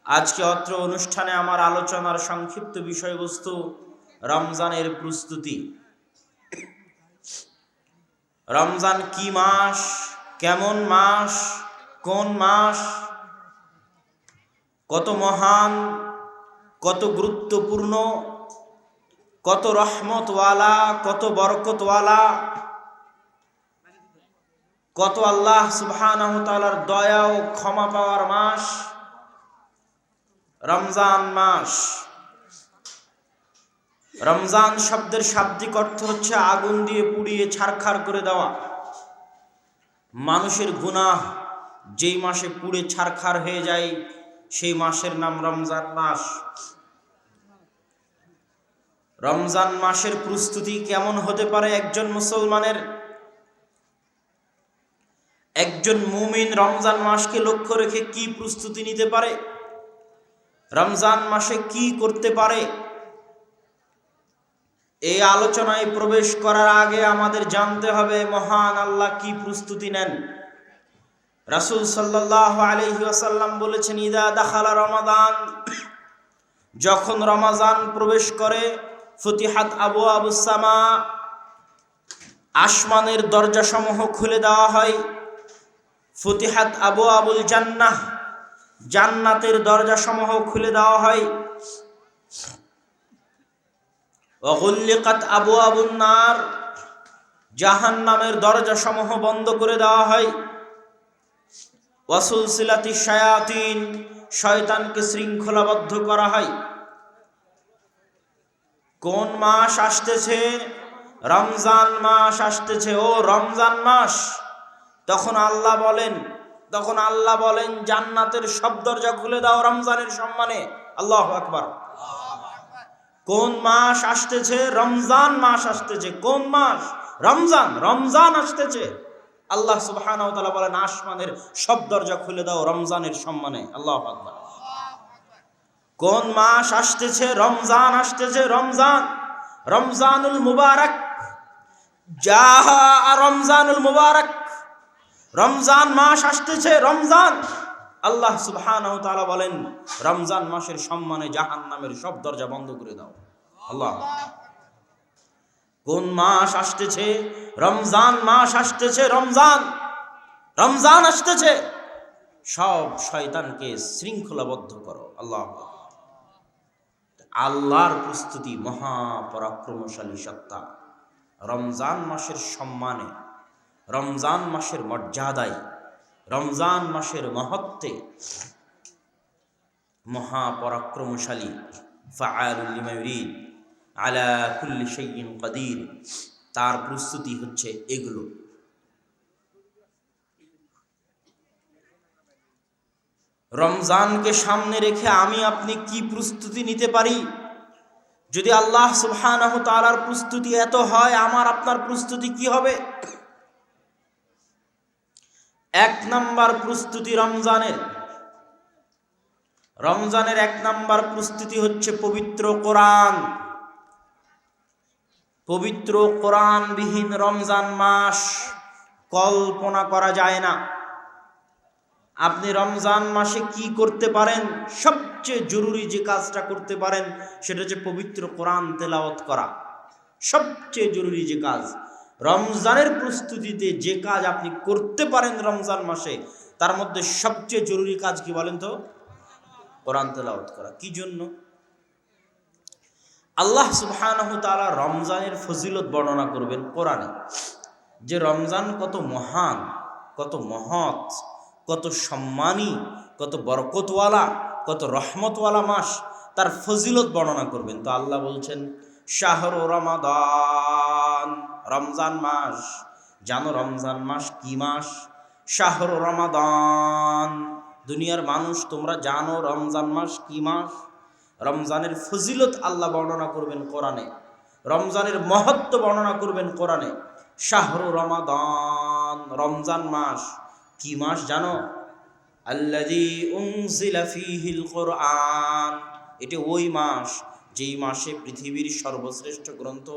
আজকে অত্র অনুষ্ঠানে আমার আলোচনার সংক্ষিপ্ত বিষয়বস্তু রমজানের প্রস্তুতি। রমজান কি মাস, কেমন মাস, কোন মাস, কত মহান, কত গুরুত্বপূর্ণ, কত রহমতওয়ালা, কত বরকতওয়ালা, কত আল্লাহ সুবহানাহু ওয়া তাআলার দয়া ও ক্ষমা পাওয়ার মাস রমজান মাস। রমজান শব্দের শাব্দিক অর্থ হচ্ছে আগুন দিয়ে পুড়িয়ে ছারখার করে দেওয়া। মানুষের গুনাহ যেই মাসে পুড়ে ছারখার হয়ে যায় সেই মাসের নাম রমজান মাস। রমজান মাসের প্রস্তুতি কেমন হতে পারে একজন মুসলমানের? একজন মুমিন রমজান মাসকে লক্ষ্য রেখে কি প্রস্তুতি নিতে পারে? রমজান মাসে কি করতে পারে? এই আলোচনায় প্রবেশ করার আগে আমাদের জানতে হবে মহান আল্লাহ কি প্রস্তুতি নেন। রাসূল সাল্লাল্লাহু আলাইহি ওয়াসাল্লাম বলেছেন, ইদা দাখালা রমাদান, যখন রমজান প্রবেশ করে, ফুতিহাত আবওয়াবুস সামা, আসমানের দরজাসমূহ খুলে দেওয়া হয়। ফুতিহাত আবওয়াবুল জান্নাহ, জান্নাতের দরজাসমূহ খুলে দেওয়া হয়। ওয়াগুল্লিকাত আবওয়াবুন নার, জাহান্নামের দরজাসমূহ বন্ধ করে দেওয়া হয়। ওয়াসুলসিলাতিশ শায়াতিন, শয়তানকে শৃঙ্খলাবদ্ধ করা হয়। কোন মাস আসতেছে? রমজান মাস আসতেছে। ও রমজান মাস, তখন আল্লাহ বলেন জান্নাতের সব দরজা খুলে দাও রমজানের সম্মানে। আল্লাহু আকবার। কোন মাস আসতেছে? রমজান মাস আসতেছে। কোন মাস? রমজান আসতেছে। আল্লাহ সুবহানাহু ওয়া তাআলা বলেন আসমানের সব দরজা খুলে দাও রমজানের সম্মানে। আল্লাহু আকবার। কোন মাস আসতেছে? রমজান আসতেছে। রমজানুল মুবারক, জাহা রমজানুল মুবারক, রমজান মাস আসতেছে। রমজান, আল্লাহ সুবহানাহু ওয়া তাআলা বলেন রমজান মাসের সম্মানে জাহান্নামের সব দরজা বন্ধ করে দাও। আল্লাহ। কোন মাস আসতেছে? রমজান মাস আসতেছে। রমজান আসতেছে। সব শয়তানকে শৃঙ্খলাবদ্ধ করো। আল্লাহর প্রস্তুতি মহাপরাক্রমশালী সত্তা। রমজান মাসের সম্মানে, রমজান মাসের মর্যাদায়, রমজান মাসের মহত্বে মহাপরাক্রমশালী, ফাআলুল লিমা ইউরিদ, আলা কুল্লি শাইইন কাদির, তার প্রস্তুতি হচ্ছে এগুলো। রমজানকে সামনে রেখে আমি আপনি কি প্রস্তুতি নিতে পারি? যদি আল্লাহ সুবহানাহু ওয়া তাআলার প্রস্তুতি এত হয়, আমার আপনার প্রস্তুতি কি হবে? এক নাম্বার প্রস্তুতি রমজানের এক নাম্বার প্রস্তুতি হচ্ছে পবিত্র কোরআন। পবিত্র কোরআনবিহীন রমজান মাস কল্পনা করা যায় না। আপনি রমজান মাসে কি করতে পারেন? সবচেয়ে জরুরি যে কাজটা করতে পারেন সেটা হচ্ছে পবিত্র কোরআন তেলাওয়াত করা। সবচেয়ে জরুরি যে কাজ, রমজানের প্রস্তুতিতে যে কাজ আপনি করতে পারেন রমজান মাসে, তার মধ্যে সবচেয়ে জরুরি কাজ কি বলেন তো? কোরআন তেলাওয়াত করা। কি জন্য? আল্লাহ সুবহানাহু ওয়া তাআলা রমজানের ফজিলত বর্ণনা করবেন কোরআনে, যে রমজান কত মহান, কত মহৎ, কত সম্মানী, কত বরকতওয়ালা, কত রহমতওয়ালা মাস, তার ফজিলত বর্ণনা করবেন। তো আল্লাহ বলছেন শাহরু রমাদান, রমজান মাস। জানো রমজান মাস কি মাস? শাহরু রমাদান। দুনিয়ার মানুষ তোমরা জানো রমজান মাস কি মাস? রমজানের ফজিলত আল্লাহ বর্ণনা করবেন কোরআনে, রমজানের মহত্ব বর্ণনা করবেন কোরআনে। শাহরু রমাদান, রমজান মাস কি মাস জানো? আল্লাযী উনজিলা ফীহিল কুরআন, এটা ওই মাস যেই মাসে পৃথিবীর সর্বশ্রেষ্ঠ গ্রন্থ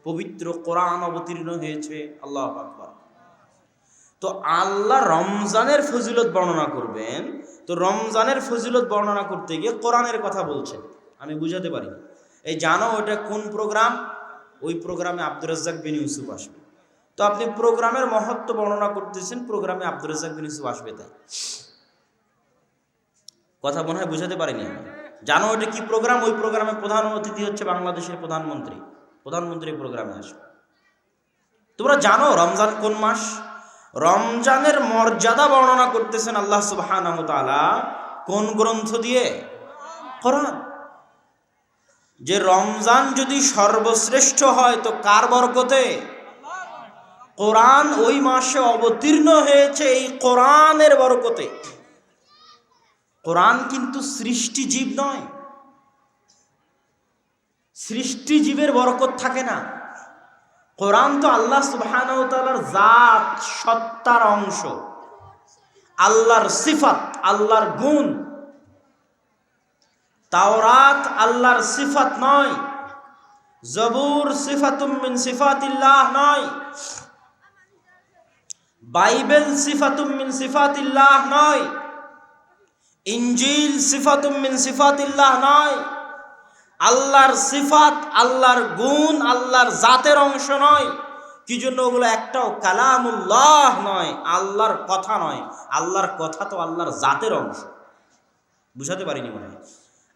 পবিত্র কোরআন অবতীর্ণ হয়েছে। আল্লাহু আকবার। তো আল্লাহ রমজানের ফজিলত বর্ণনা করবেন, তো রমজানের ফজিলত বর্ণনা করতে গিয়ে কোরআনের কথা বলছেন। আমি বুঝাতে পারি, এই জানো ওটা কোন প্রোগ্রাম? ওই প্রোগ্রামে আব্দুর রাজ্জাক বিন ইউসুফ আসবে। তো আপনি প্রোগ্রামের মহত্ব বর্ণনা করতেছেন, প্রোগ্রামে আব্দুর রাজ্জাক বিন ইউসুফ আসবে, তাই কথা মনে হয় বুঝাতে পারিনি আমি। জানো এটা কি প্রোগ্রাম? ওই প্রোগ্রামে প্রধান অতিথি হচ্ছে বাংলাদেশের প্রধানমন্ত্রী। প্রধানমন্ত্রী প্রোগ্রামে আসবে। তোমরা জানো রমজান কোন মাস? রমজানের মর্যাদা বর্ণনা করতেছেন আল্লাহ সুবহানাহু ওয়া তাআলা কোন গ্রন্থ দিয়ে? কোরআন। যে রমজান যদি সর্বশ্রেষ্ঠ হয় তো কার বরকতে? কোরআন ওই মাসে অবতীর্ণ হয়েছে এই কোরআনের বরকতে। কোরআন কিন্তু সৃষ্টিজীব নয়, সৃষ্টিজীবের বরকত থাকে না। কোরআন তো আল্লাহ সুবহানাহু ওয়া তাআলার জাত, সত্তার অংশ, আল্লাহর সিফাত, আল্লাহর গুণ। তাওরাত আল্লাহর সিফাত নয়, জবুর সিফাতুম মিন সিফাতিল্লাহ নয়, বাইবেল সিফাতুম মিন সিফাতিল্লাহ নয়, ইনজিল সিফাতুম মিন সিফাতিল্লাহ নয়। আল্লাহর সিফাত, আল্লাহর গুণ, আল্লাহর জাতের অংশ নয়। কি জন্য ওগুলো একটাও কালামুল্লাহ নয়, আল্লাহর কথা নয়। আল্লাহর কথা তো আল্লাহর জাতের অংশ। বুঝাতে পারিনি মনে হয়?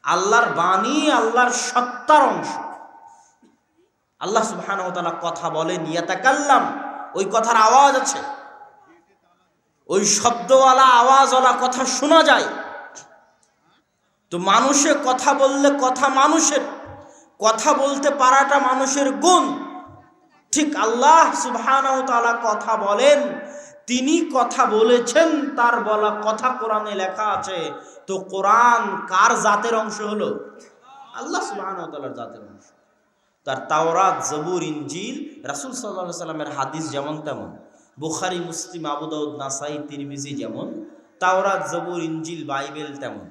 আল্লাহর বাণী আল্লাহর সত্তার অংশ। আল্লাহ সুবহানাহু ওয়া তাআলা কথা বলেন, ইয়াতাকাল্লাম, ওই কথার আওয়াজ আছে, ওই শব্দওয়ালা আওয়াজওয়ালা কথা শোনা যায়। তো মানুষে কথা বললে কথা মানুষের, কথা বলতে পারাটা মানুষের গুণ। ঠিক আল্লাহ সুবহানাহু ওয়া তাআলা কথা বলেন, তিনি কথা বলেছেন, তার বলা কথা কোরআনে লেখা আছে। তো কোরআন কার জাতের অংশ হলো? আল্লাহ সুবহানাহু ওয়া তাআলার জাতের অংশ। তার তাওরাত, জবুর, ইনজিল, রাসূল সাল্লাল্লাহু আলাইহি সাল্লামের হাদিস যেমন তেমন, বুখারী, মুসলিম, আবু দাউদ, নাসাই, তিরমিজি যেমন, তাওরাত, জবুর, ইনজিল, বাইবেল তেমন।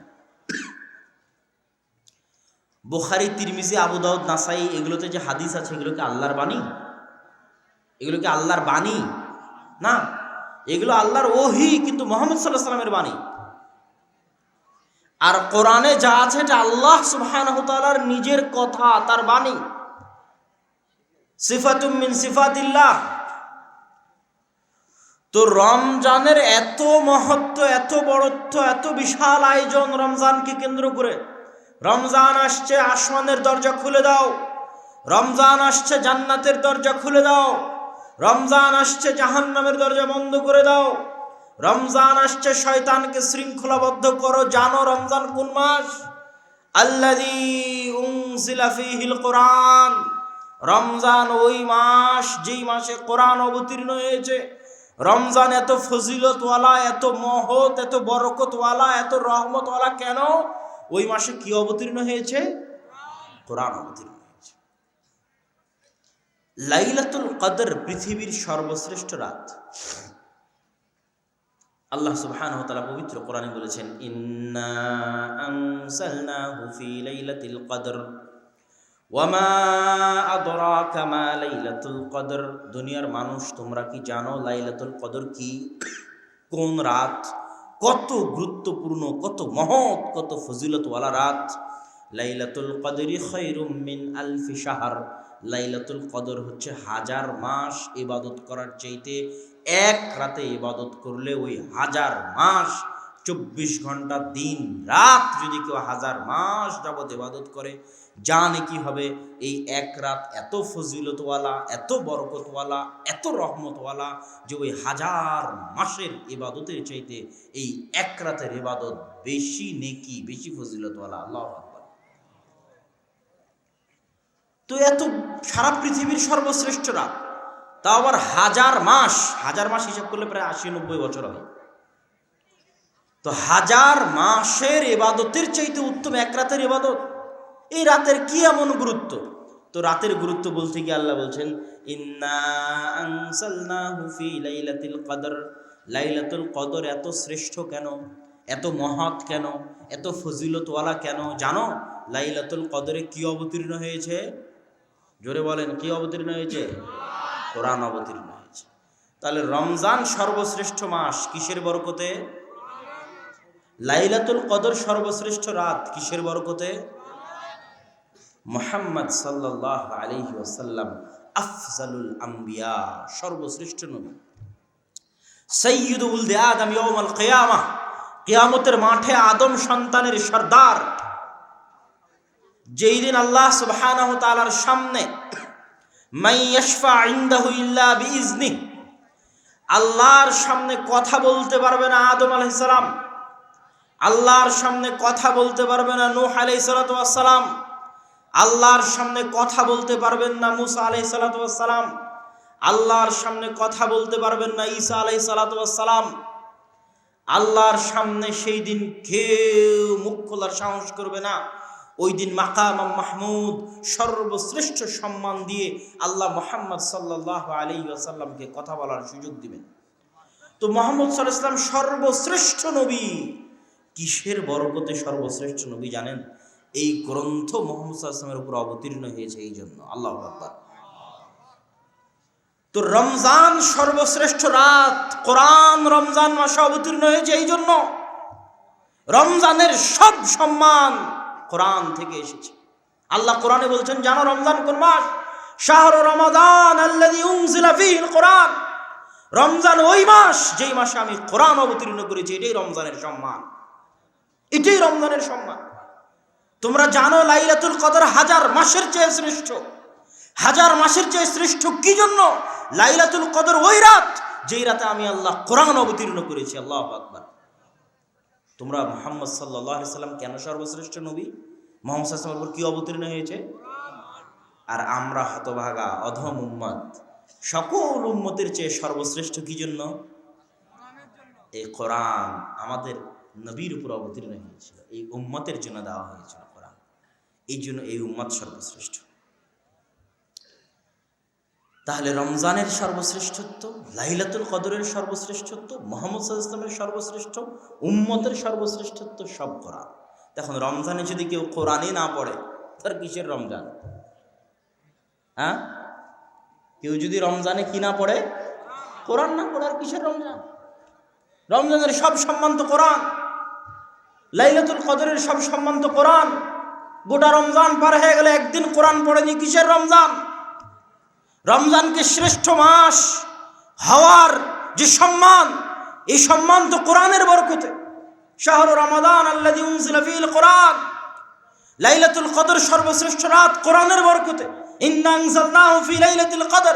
বুখারী, তিরমিজি, আবু দাউদ, নাসাই এগুলোতে যে হাদিস আছে, এগুলো কি আল্লাহর বাণী? এগুলো কি আল্লাহর বাণী? না, এগুলো আল্লাহর ওহী, কিন্তু মুহাম্মদ সাল্লাল্লাহু আলাইহি সাল্লামের বাণী। আর কোরআনে যা আছে এটা আল্লাহ সুবহানাহু ওয়া তাআলার নিজের কথা, তার বাণী, সিফাতুম মিন সিফাতিল্লাহ। তো রমজানের এত মহত্ব, এত বড়ত্ব, এত বিশাল আয়োজন রমজানকে কেন্দ্র করে। রমজান আসছে, আসমানের দরজা খুলে দাও। রমজান আসছে, জান্নাতের দরজা খুলে দাও। রমজান আসছে, জাহান্নামের দরজা বন্ধ করে দাও। রমজান আসছে, শয়তানকে শৃঙ্খলাবদ্ধ করো। জানো রমজান কোন মাস? আল্লাযী উনজিলা ফীহিল কোরআন। রমজান ওই মাস যেই মাসে কোরআন অবতীর্ণ হয়েছে। রমজান এত ফজিলতওয়ালা, এত মহৎ, এত বরকতওয়ালা, এত রহমতওয়ালা কেন? ওই মাসে কি অবতীর্ণ হয়েছে? কোরআন অবতীর্ণ হয়েছে। লাইলাতুল কদর পৃথিবীর সর্বশ্রেষ্ঠ রাত। আল্লাহ সুবহানাহু ওয়া তাআলা পবিত্র কোরআনে বলেছেন, ইন্না আনসালনাহু ফি লাইলাতিল কদর ওয়া মা আদরাকা মা লাইলাতুল কদর। দুনিয়ার মানুষ, তোমরা কি জানো লাইলাতুল কদর কি? কোন রাত? কত গুরুত্বপূর্ণ, কত মহৎ, কত ফজিলতওয়ালা রাত। লাইলাতুল কদরি খায়রুম মিন আলফি শাহর। লাইলাতুল কদর হচ্ছে 1000 মাস ইবাদত করার চাইতে এক রাতে ইবাদত করলে ওই 1000 মাস, 24 ঘন্টা দিন রাত যদি কেউ 1000 মাস যাবত ইবাদত করে, জানে কি হবে? এই এক রাত এত ফজিলতওয়ালা, এত বরকতওয়ালা, এত রহমতওয়ালা যে ওই 1000 মাসের ইবাদতের চাইতে এই এক রাতের ইবাদত বেশি নেকি, বেশি ফজিলতওয়ালা। আল্লাহু আকবার। তো এত সারা পৃথিবীর সর্বশ্রেষ্ঠ রাত, তাও আবার 1000 মাস। 1000 মাস হিসাব করলে প্রায় 80-90 বছর হয়। তো 1000 মাসের ইবাদতের চাইতে উত্তম এক রাতের ইবাদত। এই রাতের কি এমন গুরুত্ব? তো রাতের গুরুত্ব বলতে গিয়ে আল্লাহ বলছেন, ইন্না আনসালনাহু ফি লাইলাতিল কদর। লাইলাতুল কদর এত শ্রেষ্ঠ কেন, এত মহৎ কেন, এত ফজিলতওয়ালা কেন জানো? লাইলাতুল কদরে কি অবতীর্ণ হয়েছে? জোরে বলেন, কি অবতীর্ণ হয়েছে? কোরআন অবতীর্ণ হয়েছে। তো তাহলে রমজান সর্বশ্রেষ্ঠ মাস কিসের বরকতে? লাইলাতুল কদর সর্বশ্রেষ্ঠ রাত কিসের বরকতে? মুহাম্মদ সাল্লাল্লাহু আলাইহি ওয়াসাল্লাম আফজালুল আম্বিয়া, সর্বশ্রেষ্ঠ নবী, সাইয়্যিদু উলদি আদম ইয়াউমাল কিয়ামাহ, কিয়ামতের মাঠে আদম সন্তানের সর্দার। যেই দিন আল্লাহ সুবহানাহু ওয়া তাআলার সামনে মান ইয়াশফা ইনদাহু ইল্লা বিইজনি, আল্লাহর সামনে কথা বলতে পারবে না আদম আলাইহিস সালাম, আল্লাহর সামনে কথা বলতে পারবে না নূহ আলাইহিস সালাতু ওয়াস সালাম, আল্লাহর সামনে কথা বলতে পারবেন না মুসা আলাইহিস সালাতু ওয়াস সালাম, আল্লাহর সামনে কথা বলতে পারবেন না ঈসা আলাইহিস সালাতু ওয়াস সালাম। আল্লাহর সামনে সেই দিন কেউ মুখ খোলার সাহস করবে না। ওই দিন মাকাম মাহমুদ, সর্বশ্রেষ্ঠ সম্মান দিয়ে আল্লাহ মুহাম্মদ সাল্লাল্লাহু আলাইহি ওয়াসাল্লামকে কথা বলার সুযোগ দিবেন। তো মুহাম্মদ সাল্লাল্লাহু আলাইহি ওয়াসাল্লাম সর্বশ্রেষ্ঠ নবী। কিসের বরকতে সর্বশ্রেষ্ঠ নবী জানেন? এই গ্রন্থ মুহাম্মদ সাল্লাল্লাহু আলাইহি ওয়াসাল্লামের উপর অবতীর্ণ হয়েছে এই জন্য। আল্লাহু আকবার। তো রমজান সর্বশ্রেষ্ঠ রাত, কোরআন রমজান মাসে অবতীর্ণ হয়েছে এই জন্য। রমজানের সব সম্মান কোরআন থেকে এসেছে। আল্লাহ কোরআনে বলছেন, জানো রমজান কোন মাস? শাহরু রমাদান আল্লাযী উনজিলা ফীহিল কোরআন। রমজান ওই মাস যেই মাসে আমি কোরআন অবতীর্ণ করেছি। এটাই রমজানের সম্মান, এটাই রমজানের সম্মান। তোমরা জানো লাইলাতুল কদর হাজার মাসের চেয়ে শ্রেষ্ঠ। হাজার মাসের চেয়ে শ্রেষ্ঠ কি জন্য? লাইলাতুল কদর ওই রাত যেই রাতে আমি আল্লাহ কোরআন অবতীর্ণ করেছি। আল্লাহু আকবার। তোমরা মুহাম্মদ সাল্লাল্লাহু আলাইহি সাল্লাম কেন সর্বশ্রেষ্ঠ নবী? মুহাম্মদ সাল্লাল্লাহু আলাইহি সাল্লামের উপর কি অবতীর্ণ হয়েছে? আর আমরা হতভাগা অধম উম্মত, সকল উম্মতের চেয়ে সর্বশ্রেষ্ঠ কি জন্য? এই কোরআন আমাদের নবীর উপর অবতীর্ণ হয়েছিল, এই উম্মতের জন্য দেওয়া হয়েছিল কোরআন। এই জন্য এই উম্মত সর্বশ্রেষ্ঠ। তাহলে রমজানের সর্বশ্রেষ্ঠত্ব, লাইলাতুল কদরের সর্বশ্রেষ্ঠত্ব, মুহাম্মদ সাল্লাল্লাহু আলাইহি ওয়াসাল্লামের সর্বশ্রেষ্ঠ, উম্মতের সর্বশ্রেষ্ঠত্ব সব কোরআন। এখন রমজানে যদি কেউ কোরআনই না পড়ে, তার কিসের রমজান? হ্যাঁ, কেউ যদি রমজানে কি না পড়ে, কোরআন না পড়ে, আর কিসের রমজান? রমজানের সব সম্মান তো কোরআন, লাইলাতুল কদরের সব সম্মান তো কোরআন। গোটা রমজান পার হয়ে গেলে একদিন কোরআন পড়েনি, কিসের রমজান? রমজানকে শ্রেষ্ঠ মাস হওয়ার যে সম্মান, এই সম্মান তো কোরআনের বরকতে। শাহরু রমাদান আল্লাযী উনজিলা ফীহিল কোরআন, লাইলাতুল কদর সর্বশ্রেষ্ঠ রাত কোরআনের বরকতে। ইন্না আনজালনাহু ফী লাইলাতুল কদর।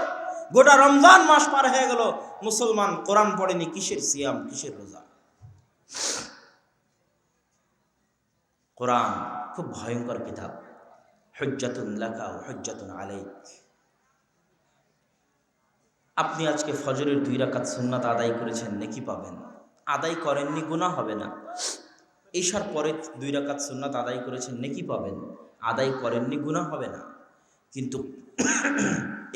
গোটা রমজান মাস পার হয়ে গেল, মুসলমান কোরআন পড়েনি, কিসের সিয়াম, কিসের রোজা? কোরআন খুব ভয়ঙ্কর কিতাব। হুজ্জাতুন লাকা ওয়া হুজ্জাতুন আলাইক। আপনি আজকে ফজরের 2 রাকাত সুন্নাত আদায় করেছেন, নেকি পাবেন। আদায় করেননি, গুনাহ হবে না। ঈশার পরে 2 রাকাত সুন্নাত আদায় করেছেন, নেকি পাবেন। আদায় করেননি, গুনাহ হবে না। কিন্তু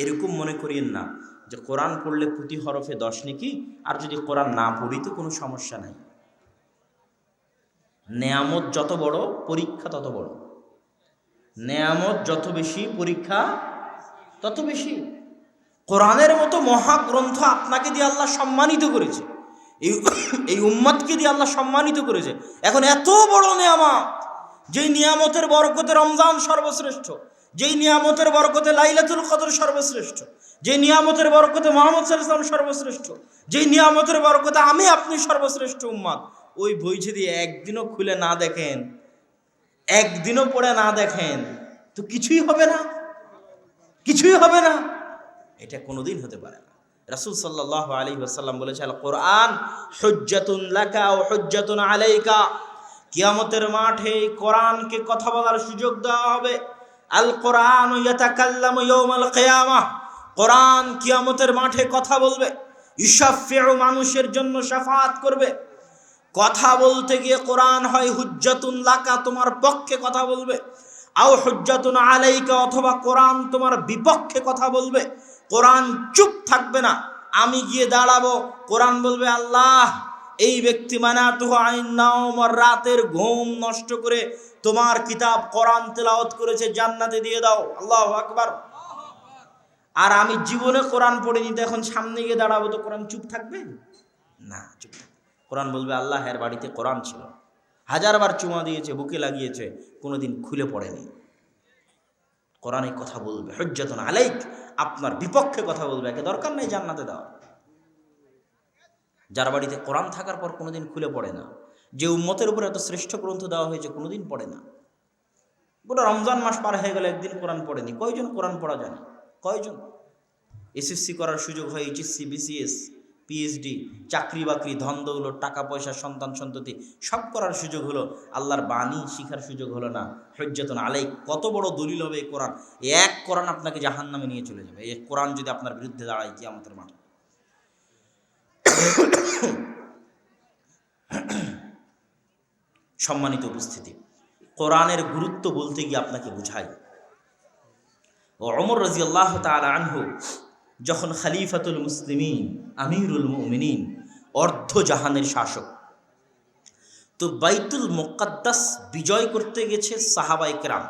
এরকম মনে করিয়েন না যে কোরআন পড়লে প্রতি হরফে 10 নেকি, আর যদি কোরআন না পড়ি তো কোনো সমস্যা নাই। নেয়ামত যত বড়, পরীক্ষা তত বড়। নেয়ামত যত বেশি, পরীক্ষা তত বেশি। কোরআনের মতো মহাগ্রন্থ আপনাকে দিয়ে আল্লাহ সম্মানিত করেছে, এই উম্মতকে দিয়ে আল্লাহ সম্মানিত করেছে। এখন এত বড় নিয়ামত, যেই নিয়ামতের বরকতে রমজান সর্বশ্রেষ্ঠ, যেই নিয়ামতের বরকতে লাইলাতুল কদর সর্বশ্রেষ্ঠ, যেই নিয়ামতের বরকতে মুহাম্মদ সাল্লাল্লাহু আলাইহি ওয়াসাল্লাম সর্বশ্রেষ্ঠ, যেই নিয়ামতের বরকতে আমি আপনি সর্বশ্রেষ্ঠ উম্মত, ওই বই যদি একদিনও খুলে না দেখেন, একদিনও পড়ে না দেখেন, তো কিছুই হবে না, কিছুই হবে না। এটা কোনোদিন হতে পারে না। রাসূল সাল্লাল্লাহু আলাইহি ওয়াসাল্লাম বলেছেন, আল কোরআন হুজ্জাতুন লাকা ওয়া হুজ্জাতুন আলাইকা। কিয়ামতের মাঠে কোরআনকে কথা বলার সুযোগ দেওয়া হবে। আল কোরআন ইয়াতাকাল্লামু ইয়াউমাল কিয়ামাহ। কোরআন কিয়ামতের মাঠে কথা বলবে। ইউশাফিউ, মানুষের জন্য শাফাআত করবে। কথা বলতে গিয়ে কোরআন হয় হুজ্জাতুন লাকা, তোমার পক্ষে কথা বলবে, আও হুজ্জাতুন আলাইকা, অথবা কোরআন তোমার বিপক্ষে কথা বলবে। কোরআন চুপ থাকবে না, আমি গিয়ে দাঁড়াবো, কোরআন বলবে, আল্লাহ এই ব্যক্তি মানাতুহু আইন নাওম, রাতের ঘুম নষ্ট করে তোমার কিতাব কোরআন তেলাওয়াত করেছে, জান্নাতে দিয়ে দাও। আল্লাহু আকবার। আর আমি জীবনে কোরআন পড়িনি, তো এখন সামনে গিয়ে দাঁড়াবো তো কোরআন চুপ থাকবে না? চুপ থাকবে। কোরআন বলবে আল্লাহের বাড়িতে কোরআন ছিল, হাজারবার চুমা দিয়েছে, বুকে লাগিয়েছে, কোনোদিন খুলে পড়েনি। কোরআনে কথা বলবে, হুজ্জাতুন আলাইক, আপনার বিপক্ষে কথা বলবে, একে দরকার নেই জান্নাতে দেওয়া। যার বাড়িতে কোরআন থাকার পর কোনোদিন খুলে পড়ে না, যে উম্মতের উপর এত শ্রেষ্ঠ গ্রন্থ দেওয়া হয়েছে, কোনোদিন পড়ে না। গোটা রমজান মাস পার হয়ে গেলে একদিন কোরআন পড়েনি। কয়জন কোরআন পড়া জানে? কয়জন? এসএসসি করার সুযোগ হয়, এইচএসসি, বিসিএস, পিএইচডি, চাকরি বাকরি, ধন দৌলত, টাকা পয়সা, সন্তান সন্ততি সব করার সুযোগ হলো, আল্লাহর বাণী শিখার সুযোগ হলো না। হুজ্জাতুন আলাইক, কত বড় দলিল হবে এই কোরআন! এক কোরআন আপনাকে জাহান্নামে নিয়ে চলে যাবে। এই কোরআন যদি আপনার বিরুদ্ধে দাঁড়ায় কিয়ামতের মাঠে। সম্মানিত উপস্থিতি, কোরআনের গুরুত্ব বলতে গিয়ে আপনাকে বুঝাই, ও ওমর রাদিয়াল্লাহু তাআলা আনহু যখন খলিফাতুল মুসলিমিন, আমিরুল মুমিনিন, অর্ধ জাহানের শাসক, তো বাইতুল মুকাদ্দাস বিজয় করতে গেছে সাহাবায়ে কেরাম।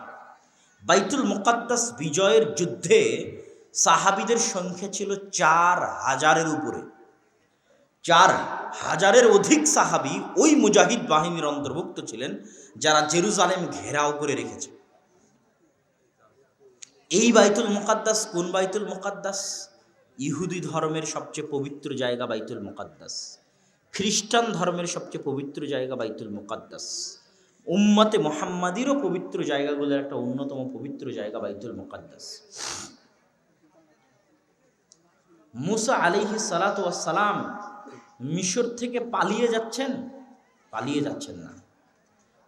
বাইতুল মুকাদ্দাস বিজয়ের যুদ্ধে সাহাবীদের সংখ্যা ছিল 4000-এর উপরে। 4000-এর অধিক সাহাবী ওই মুজাহিদ বাহিনীর অন্তর্ভুক্ত ছিলেন, যারা জেরুজালেম ঘেরাও করে রেখেছে। এই বাইতুল মুকাদ্দাস কোন বাইতুল মুকাদ্দাস? ইহুদি ধর্মের সবচেয়ে পবিত্র জায়গা বাইতুল মুকাদ্দাস, খ্রিস্টান ধর্মের সবচেয়ে পবিত্র জায়গা বাইতুল মুকাদ্দাস, উম্মতে মুহাম্মাদিরও পবিত্র জায়গাগুলোর একটা অন্যতম পবিত্র জায়গা বাইতুল মুকাদ্দাস। মুসা আলাইহিস সালাতু ওয়াস সালাম মিশর থেকে পালিয়ে যাচ্ছেন না,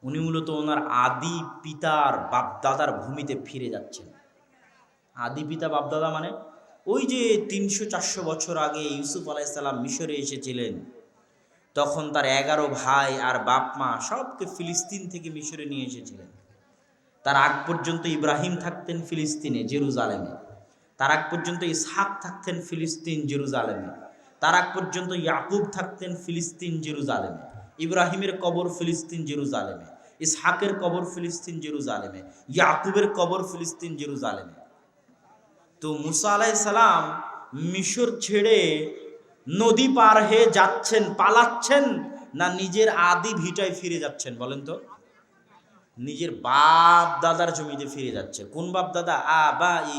উনি মূলত ওনার আদি পিতার বাপদাদার ভূমিতে ফিরে যাচ্ছেন। আদি পিতা বাপদাদা মানে ওই যে 300-400 বছর আগে ইউসুফ আলাইহিস সালাম মিশরে এসেছিলেন, তখন তার 11 ভাই আর বাপ মা সবকে ফিলিস্তিন থেকে মিশরে নিয়ে এসেছিলেন। তার আগ পর্যন্ত ইব্রাহিম থাকতেন ফিলিস্তিনে, জেরুজালেমে। তার আগ পর্যন্ত ইসহাক থাকতেন ফিলিস্তিন, জেরুজালেমে। তার আগ পর্যন্ত ইয়াকুব থাকতেন ফিলিস্তিন, জেরুজালেমে। ইব্রাহিমের কবর ফিলিস্তিন, জেরুজালেমে। ইসহাকের কবর ফিলিস্তিন, জেরুজালেমে। ইয়াকুবের কবর ফিলিস্তিন, জেরুজালেমে। তো মুসা আলাইহিস সালাম মিশর ছেড়ে নদী পার হয়ে যাচ্ছেন, পালাচ্ছেন, না নিজের আদি ভিটায় ফিরে যাচ্ছেন? বলেন তো। নিজের বাপ দাদার জমিতে ফিরে যাচ্ছে। কোন বাপ দাদা? আবাই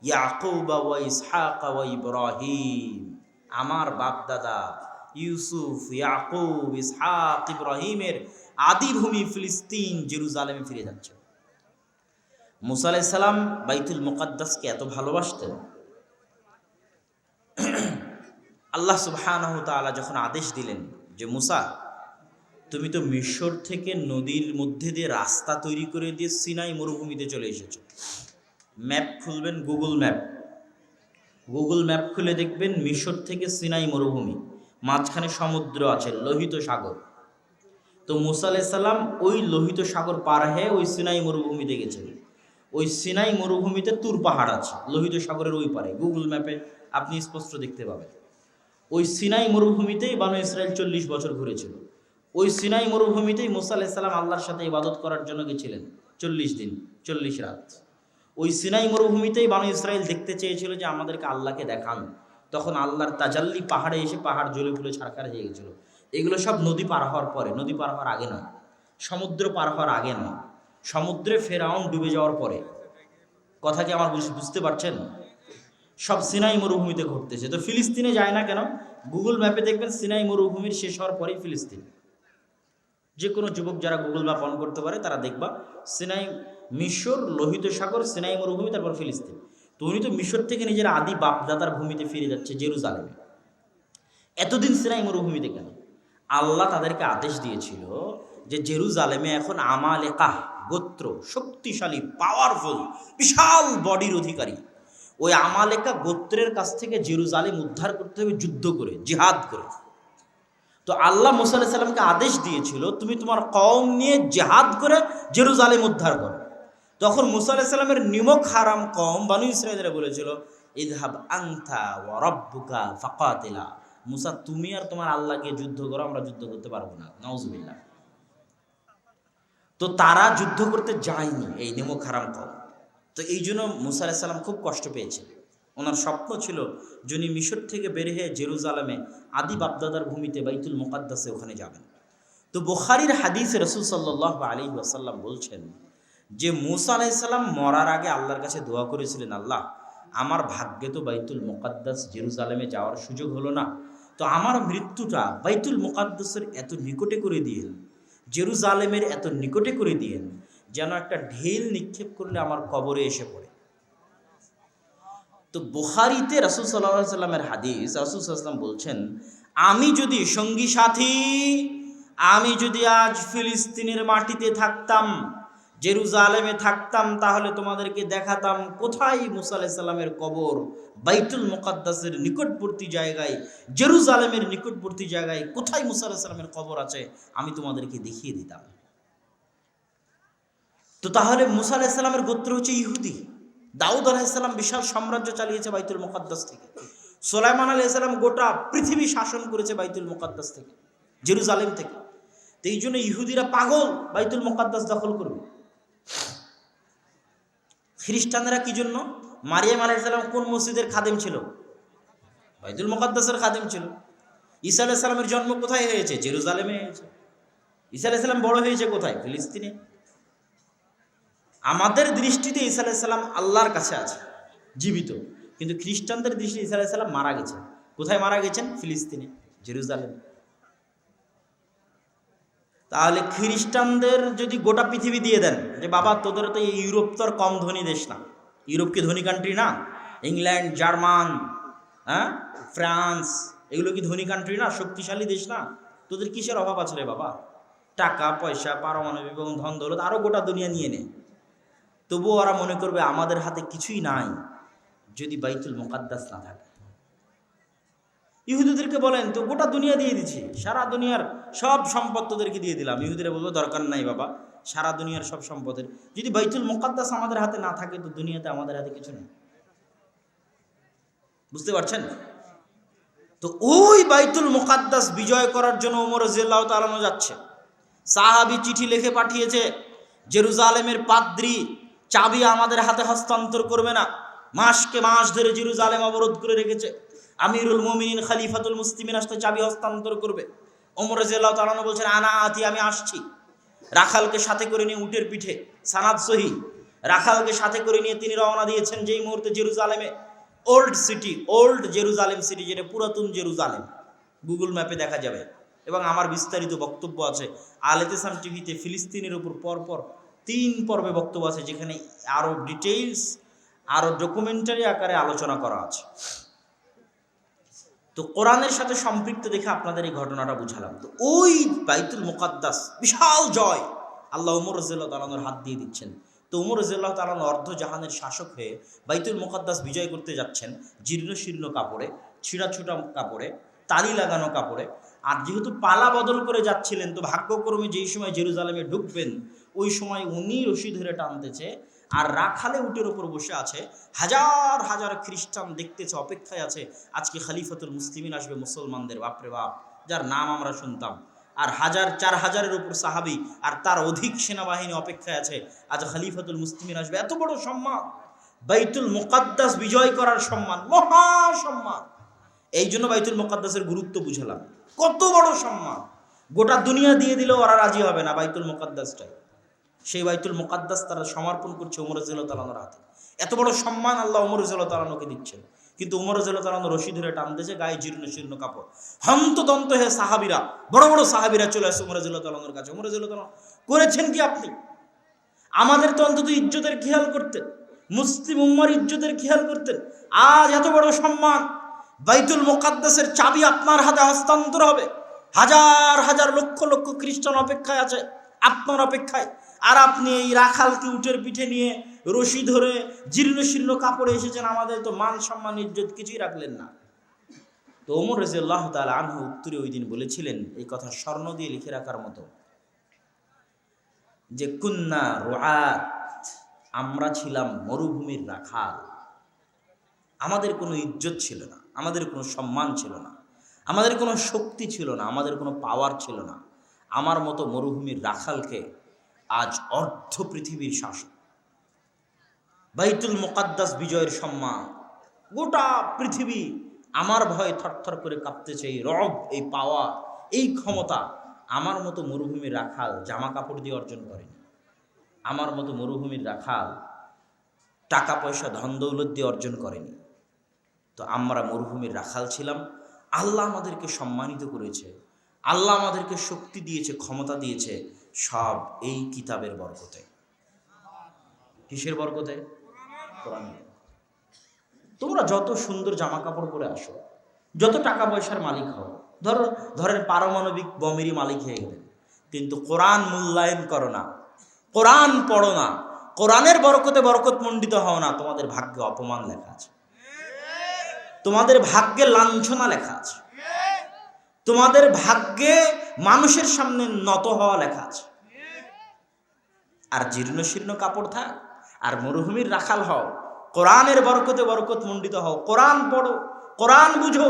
ইয়াকুব ওয়া ইসহাক ওয়া ইব্রাহিম। আমার বাপ দাদা ইউসুফ, ইয়াকুব, ইসহাক, ইব্রাহিমের আদি ভূমি ফিলিস্তিন, জেরুজালেমে ফিরে যাচ্ছে। মুসা আলাইহিস সালাম বাইতুল মুকাদ্দাসকে এত ভালোবাসতেন, আল্লাহ সুবহানাহু ওয়া তাআলা যখন আদেশ দিলেন যে মুসা, তুমি তো মিশর থেকে নদীর মধ্যে দিয়ে রাস্তা তৈরি করে দিয়ে সিনাই মরুভূমিতে চলে এসেছো। ম্যাপ খুলবেন, গুগল ম্যাপ খুলে দেখবেন মিশর থেকে সিনাই মরুভূমি, মাঝখানে সমুদ্র আছে, লোহিত সাগর। তো মুসা আলাইহিস সালাম ওই লোহিত সাগর পার হয়ে ওই সিনাই মরুভূমিতে গেছেন। ওই সিনাই মরুভূমিতে তুর পাহাড় আছে, লোহিত সাগরের ওই পারে। গুগল ম্যাপে আপনি স্পষ্ট দেখতে পাবেন। ওই সিনাই মরুভূমিতেই বানু ইসরাইল 40 বছর ঘুরেছিল। ওই সিনাই মরুভূমিতেই মুসা আলাইহিস সালাম আল্লাহর সাথে ইবাদত করার জন্য গেছিলেন 40 দিন 40 রাত। ওই সিনাই মরুভূমিতেই বানু ইসরাইল দেখতে চেয়েছিল যে আমাদেরকে আল্লাহকে দেখান। তখন আল্লাহর তাজাল্লি পাহাড়ে এসে পাহাড় জ্বলে পুড়ে ছারখার হয়ে গেছিল। এগুলো সব নদী পার হওয়ার পরে, নদী পার হওয়ার আগে নয়, সমুদ্র পার হওয়ার আগে নয়, সমুদ্রে ফেরাউন ডুবে যাওয়ার পরে। কথা কি আমার বুঝতে পারছেন? সব সিনাই মরুভূমিতে ঘটতেছে। তো ফিলিস্তিনে যায় না কেন? গুগল ম্যাপে দেখবেন সিনাই মরুভূমির শেষ হওয়ার পরেই ফিলিস্তিন। যে কোনো যুবক যারা গুগল ম্যাপ অন করতে পারে তারা দেখবা সিনাই, মিশর, লোহিত সাগর, সিনাই মরুভূমি, তারপর ফিলিস্তিন। তো উনি তো মিশর থেকে নিজের আদি বাপদাদার ভূমিতে ফিরে যাচ্ছে, জেরুজালেমে। এতদিন সিনাই মরুভূমিতে কেন? আল্লাহ তাদেরকে আদেশ দিয়েছিল যে জেরুজালেমে এখন আমালেকা গোত্র, শক্তিশালী, পাওয়ারফুল, বিশাল বডির অধিকারী, ওই আমালেকা গোত্রের কাছ থেকে জেরুজালেম উদ্ধার করতে হবে যুদ্ধ করে, জিহাদ করে। তো আল্লাহ মুসা আলাইহিস সালামকে আদেশ দিয়েছিল তুমি তোমার কওম নিয়ে জিহাদ করে জেরুজালেম উদ্ধার করো। তখন মুসা আলাইহিস সালামের নিমক হারাম কওম বানু ইসরাঈলরা বলেছিল ইযহাব আনতা ওয়া রাব্বুকা ফাকাতিলা, মুসা তুমি আর তোমার আল্লাহ গিয়ে যুদ্ধ করো, আমরা যুদ্ধ করতে পারবো না, নাউজুবিল্লাহ। তো তারা যুদ্ধ করতে যায়নি, এই নিমক হারাম কওম। তো এই জন্য মুসা আলাইহিস সালাম খুব কষ্ট পেয়েছেন। ওনার স্বপ্ন ছিল যিনি মিশর থেকে বের হয়ে জেরুজালেমে আদি বাপদাদার ভূমিতে বাইতুল মুকাদ্দাসে ওখানে যাবেন। তো বুখারীর হাদিসে রাসূল সাল্লাল্লাহু আলাইহি ওয়াসাল্লাম বলছেন যে মুসা আলাইহিস সালাম মরার আগে আল্লাহর কাছে দোয়া করেছিলেন, আল্লাহ আমার ভাগ্যে তো বাইতুল মুকাদ্দাস জেরুজালেমে যাওয়ার সুযোগ হলো না, তো আমার মৃত্যুটা বাইতুল মুকাদ্দাসের এত নিকটে করে দিয়েন, জেরুজালেমের এত নিকটে করে দিয়েন যেন একটা ঢিল নিক্ষেপ করলে আমার কবরে এসে পড়ে। তো বুখারীতে রাসূল সাল্লাল্লাহু আলাইহি সাল্লামের হাদিস, রাসূল সাল্লাল্লাহু আলাইহি সাল্লাম বলছেন আমি যদি সঙ্গী সাথী, আমি যদি আজ ফিলিস্তিনের মাটিতে থাকতাম, জেরুজালেমে থাকতাম, তাহলে তোমাদেরকে দেখাতাম কোথায় মুসা আলাইহিস সালামের কবর, বাইতুল মুকাদ্দাসের নিকটবর্তী জায়গায়, জেরুজালেমের নিকটবর্তী জায়গায় কোথায় মুসা আলাইহিস সালামের কবর আছে আমি তোমাদেরকে দেখিয়ে দিতাম। তো তাহলে মুসা আলাইহিস সালামের গোত্র হচ্ছে ইহুদি। দাউদ আলাইহিস সালাম বিশাল সাম্রাজ্য চালিয়েছে বাইতুল মুকাদ্দাস থেকে। সুলাইমান আলাইহিস সালাম গোটা পৃথিবী শাসন করেছে বাইতুল মুকাদ্দাস থেকে, জেরুজালেম থেকে। তো এই জন্য ইহুদিরা পাগল বাইতুল মুকাদ্দাস দখল করবে। খ্রিস্টানরা কি জন্য? মারিয়াম আলাইহিস সালাম কোন মসজিদের খাদেম ছিল? বাইতুল মুকাদ্দাসের খাদেম ছিল। ঈসা আলাইহিস সালামের জন্ম কোথায় হয়েছে? জেরুজালেমে হয়েছে। ঈসা আলাইহিস সালাম বড় হয়েছে কোথায়? ফিলিস্তিনে। আমাদের দৃষ্টিতে ঈসা আলাইহিস সালাম আল্লাহর কাছে আছে, জীবিত, কিন্তু খ্রিস্টানদের দৃষ্টিতে ঈসা আলাইহিস সালাম মারা গেছেন। কোথায় মারা গেছেন? ফিলিস্তিনে, জেরুজালেম। তাহলে খ্রিস্টানদের যদি গোটা পৃথিবী দিয়ে দেন যে বাবা তোদের তো এই ইউরোপ তো আর কম ধনী দেশ না, ইউরোপ কি ধনী কান্ট্রি না? ইংল্যান্ড, জার্মান, ফ্রান্স, এগুলো কি ধনী কান্ট্রি না? শক্তিশালী দেশ না? তোদের কিসের অভাব আছে রে বাবা? টাকা পয়সা, পারমাণবিক এবং ধন দৌলত আরও গোটা দুনিয়া নিয়ে নে, তবুও ওরা মনে করবে আমাদের হাতে কিছুই নাই যদি বাইতুল মুকাদ্দাস না থাকে। ইহুদিদেরকে বলেন তো গোটা দুনিয়া দিয়ে দিচ্ছি, সারা দুনিয়ার সব সম্পদ তোদেরকে দিয়ে দিলাম। ইহুদিরা বলবো দরকার নাই বাবা, সারা দুনিয়ার সব সম্পদের যদি বাইতুল মুকাদ্দাস আমাদের হাতে না থাকে তো দুনিয়াতে আমাদের হাতে কিছু নেই। বুঝতে পারছেন? তো ওই বাইতুল মুকাদ্দাস বিজয় করার জন্য ওমর রাদিয়াল্লাহু তাআলা আনহু যাচ্ছে। সাহাবী চিঠি লিখে পাঠিয়েছে, জেরুজালেমের পাদ্রী চাবি আমাদের হাতে হস্তান্তর করবে না, মাসকে মাস ধরে জেরুজালেম অবরোধ করে রেখেছে, আমিরুল মুমিনিন খলিফাতুল মুসলিমিন আসতে চাবি হস্তান্তর করবে। ওমর রাদিয়াল্লাহু তাআলা আনহু বলছেন আনা আতি, আমি আসছি। রাখালকে সাথে করে নিয়ে উটের পিঠে, সানাদ সহি, রাখালকে সাথে করে নিয়ে তিনি রওনা দিয়েছেন যেই মুহূর্তে জেরুজালেমে, old city, old Jerusalem city, যেটা পুরাতন জেরুজালেম, গুগল ম্যাপে দেখা যাবে। এবং আমার বিস্তারিত বক্তব্য আছে আল ইতিসাম টিভিতে, ফিলিস্তিনের উপর পরপর 3 পর্বে বক্তব্য আছে, যেখানে আরো ডিটেইলস, আরো ডকুমেন্টারি আকারে আলোচনা করা আছে। তো কোরআনের সাথে সম্পৃক্ত দেখে আপনাদের এই ঘটনাটা বুঝালাম। তো ওই বাইতুল মুকাদ্দাস বিশাল জয় আল্লাহ ওমর রাদিয়াল্লাহু তাআলার হাত দিয়ে দিচ্ছেন। তো ওমর রাদিয়াল্লাহু তাআলা অর্ধ জাহানের শাসক হয়ে বাইতুল মুকাদ্দাস বিজয় করতে যাচ্ছেন জীর্ণ শীর্ণ কাপড়ে, ছিঁড়াছুটা কাপড়ে, তালি লাগানো কাপড়ে। আর যেহেতু পালা বদল করে যাচ্ছিলেন, তো ভাগ্যক্রমে যেই সময় জেরুজালেমে ঢুকবেন ওই সময় উনি রশি ধরে টানতেছে আর রাখালে উটের ওপর বসে আছে। হাজার হাজার খ্রিস্টান দেখতেছে, অপেক্ষায় আছে আজকে খলিফাতুল মুসলিমিন আসবে, মুসলমানদের বাপরে বাপ যার নাম আমরা শুনতাম। আর 4,000-4,000-এর উপর সাহাবী আর তার অধিক সেনাবাহিনী অপেক্ষায় আছে, আজ খলিফাতুল মুসলিমিন আসবে। এত বড় সম্মান, বাইতুল মুকাদ্দাস বিজয় করার সম্মান, মহা সম্মান। এই জন্য বাইতুল মুকাদ্দাসের গুরুত্ব বুঝালাম, কত বড় সম্মান। গোটা দুনিয়া দিয়ে দিলেও ওরা রাজি হবে না বাইতুল মুকাদ্দাসটাই। সেই বাইতুল মুকাদ্দাস তারা সমর্পণ করছে ওমর রাদিয়াল্লাহু তাআলার হাতে। এত বড় সম্মান আল্লাহ ওমর রাদিয়াল্লাহু তাআলাকে দিচ্ছেন, কিন্তু ওমর রাদিয়াল্লাহু তাআলা রশি ধরে টানতেছে, গায়ে জীর্ণ শীর্ণ কাপড়। হন্তদন্ত হয়ে সাহাবীরা, বড় বড় সাহাবীরা চলে আসে ওমর রাদিয়াল্লাহু তাআলার কাছে। ওমর রাদিয়াল্লাহু তাআলা করেছেন কি আপনি? আমাদের তো অন্তত ইজ্জতের খেয়াল করতেন, মুসলিম উম্মার ইজ্জতের খেয়াল করতেন। আজ এত বড় সম্মান, বাইতুল মুকাদ্দাসের চাবি আপনার হাতে হস্তান্তর হবে। হাজার হাজার লক্ষ লক্ষ খ্রিস্টান অপেক্ষায় আছে আপনার অপেক্ষায়, আর আপনি এই রাখালকে উটের পিঠে নিয়ে রশি ধরে জীর্ণ শীর্ণ কাপড়ে এসেছেন, আমাদের তো মান সম্মান ইজ্জত কিছুই রাখলেন না। তো ওমর রাদিয়াল্লাহু তাআলা আনহু উত্তরে ওই দিন বলেছিলেন এই কথা স্বর্ণ দিয়ে লিখে রাখার মতো, যে কুন্না রুআত, আমরা ছিলাম মরুভূমির রাখাল। আমাদের কোনো ইজ্জত ছিল না, আমাদের কোনো সম্মান ছিল না, আমাদের কোনো শক্তি ছিল না, আমাদের কোনো পাওয়ার ছিল না। আমার মতো মরুভূমির রাখালকে আজ অর্ধ পৃথিবীর শাসক। বাইতুল মুকাদ্দাস বিজয়ের সম্মান, গোটা পৃথিবী আমার ভয়ে থরথর করে কাঁপতেছে। এই রব, এই পাওয়া, এই ক্ষমতা আমার মতো মরুভূমির রাখাল জামা কাপড় দিয়ে অর্জন করেনি। আমার মতো মরুভূমির রাখাল টাকা পয়সা ধন দৌলত দিয়ে অর্জন করেনি। তো আমরা মরুভূমির রাখাল ছিলাম, আল্লাহ আমাদেরকে সম্মানিত করেছে, আল্লাহ আমাদেরকে শক্তি দিয়েছে, ক্ষমতা দিয়েছে, সব এই কিতাবের বরকতে। কিসের বরকতে? কোরআনের। তোমরা যত সুন্দর জামা কাপড় পরে আসো, যত টাকা পয়সার মালিক হও, ধরেন পারমাণবিক বমেরই মালিক হয়ে গেলেন, কিন্তু কোরআন মূল্যায়ন করো না, কোরআন পড়ো না, কোরআনের বরকতে বরকত মণ্ডিত হও না, তোমাদের ভাগ্যে অপমান লেখা আছে, তোমাদের ভাগ্যে লাঞ্ছনা লেখা আছে, তোমাদের ভাগ্যে মানুষের সামনে নত হওয়া লেখা আছে। আর জীর্ণ শীর্ণ কাপড় থাক, আর মরুভূমির রাখাল হও, কোরআনের বরকতে বরকত মণ্ডিত হও, কোরআন পড়ো, কোরআন বুঝো।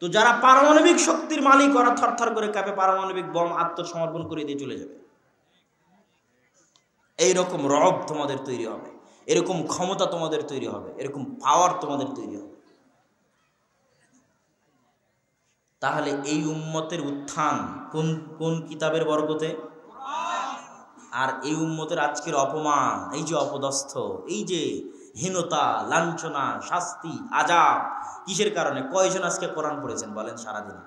তো যারা পারমাণবিক শক্তির মালিক, ওরা থরথর করে কাঁপে, পারমাণবিক বম আত্মসমর্পণ করে দিয়ে চলে যাবে। এইরকম রব তোমাদের তৈরি হবে, এরকম ক্ষমতা তোমাদের তৈরি হবে, এরকম পাওয়ার তোমাদের তৈরি হবে। তাহলে এই উম্মতের উত্থান কোন কোন কিতাবের বরকতে? আর এই উম্মতের আজকের অপমান, এই যে অপদস্থ, এই যে হীনতা, লাঞ্ছনা, শাস্তি, আযাব, কিসের কারণে? কয়জন আজকে কোরআন পড়েছেন বলেন সারাদিনে?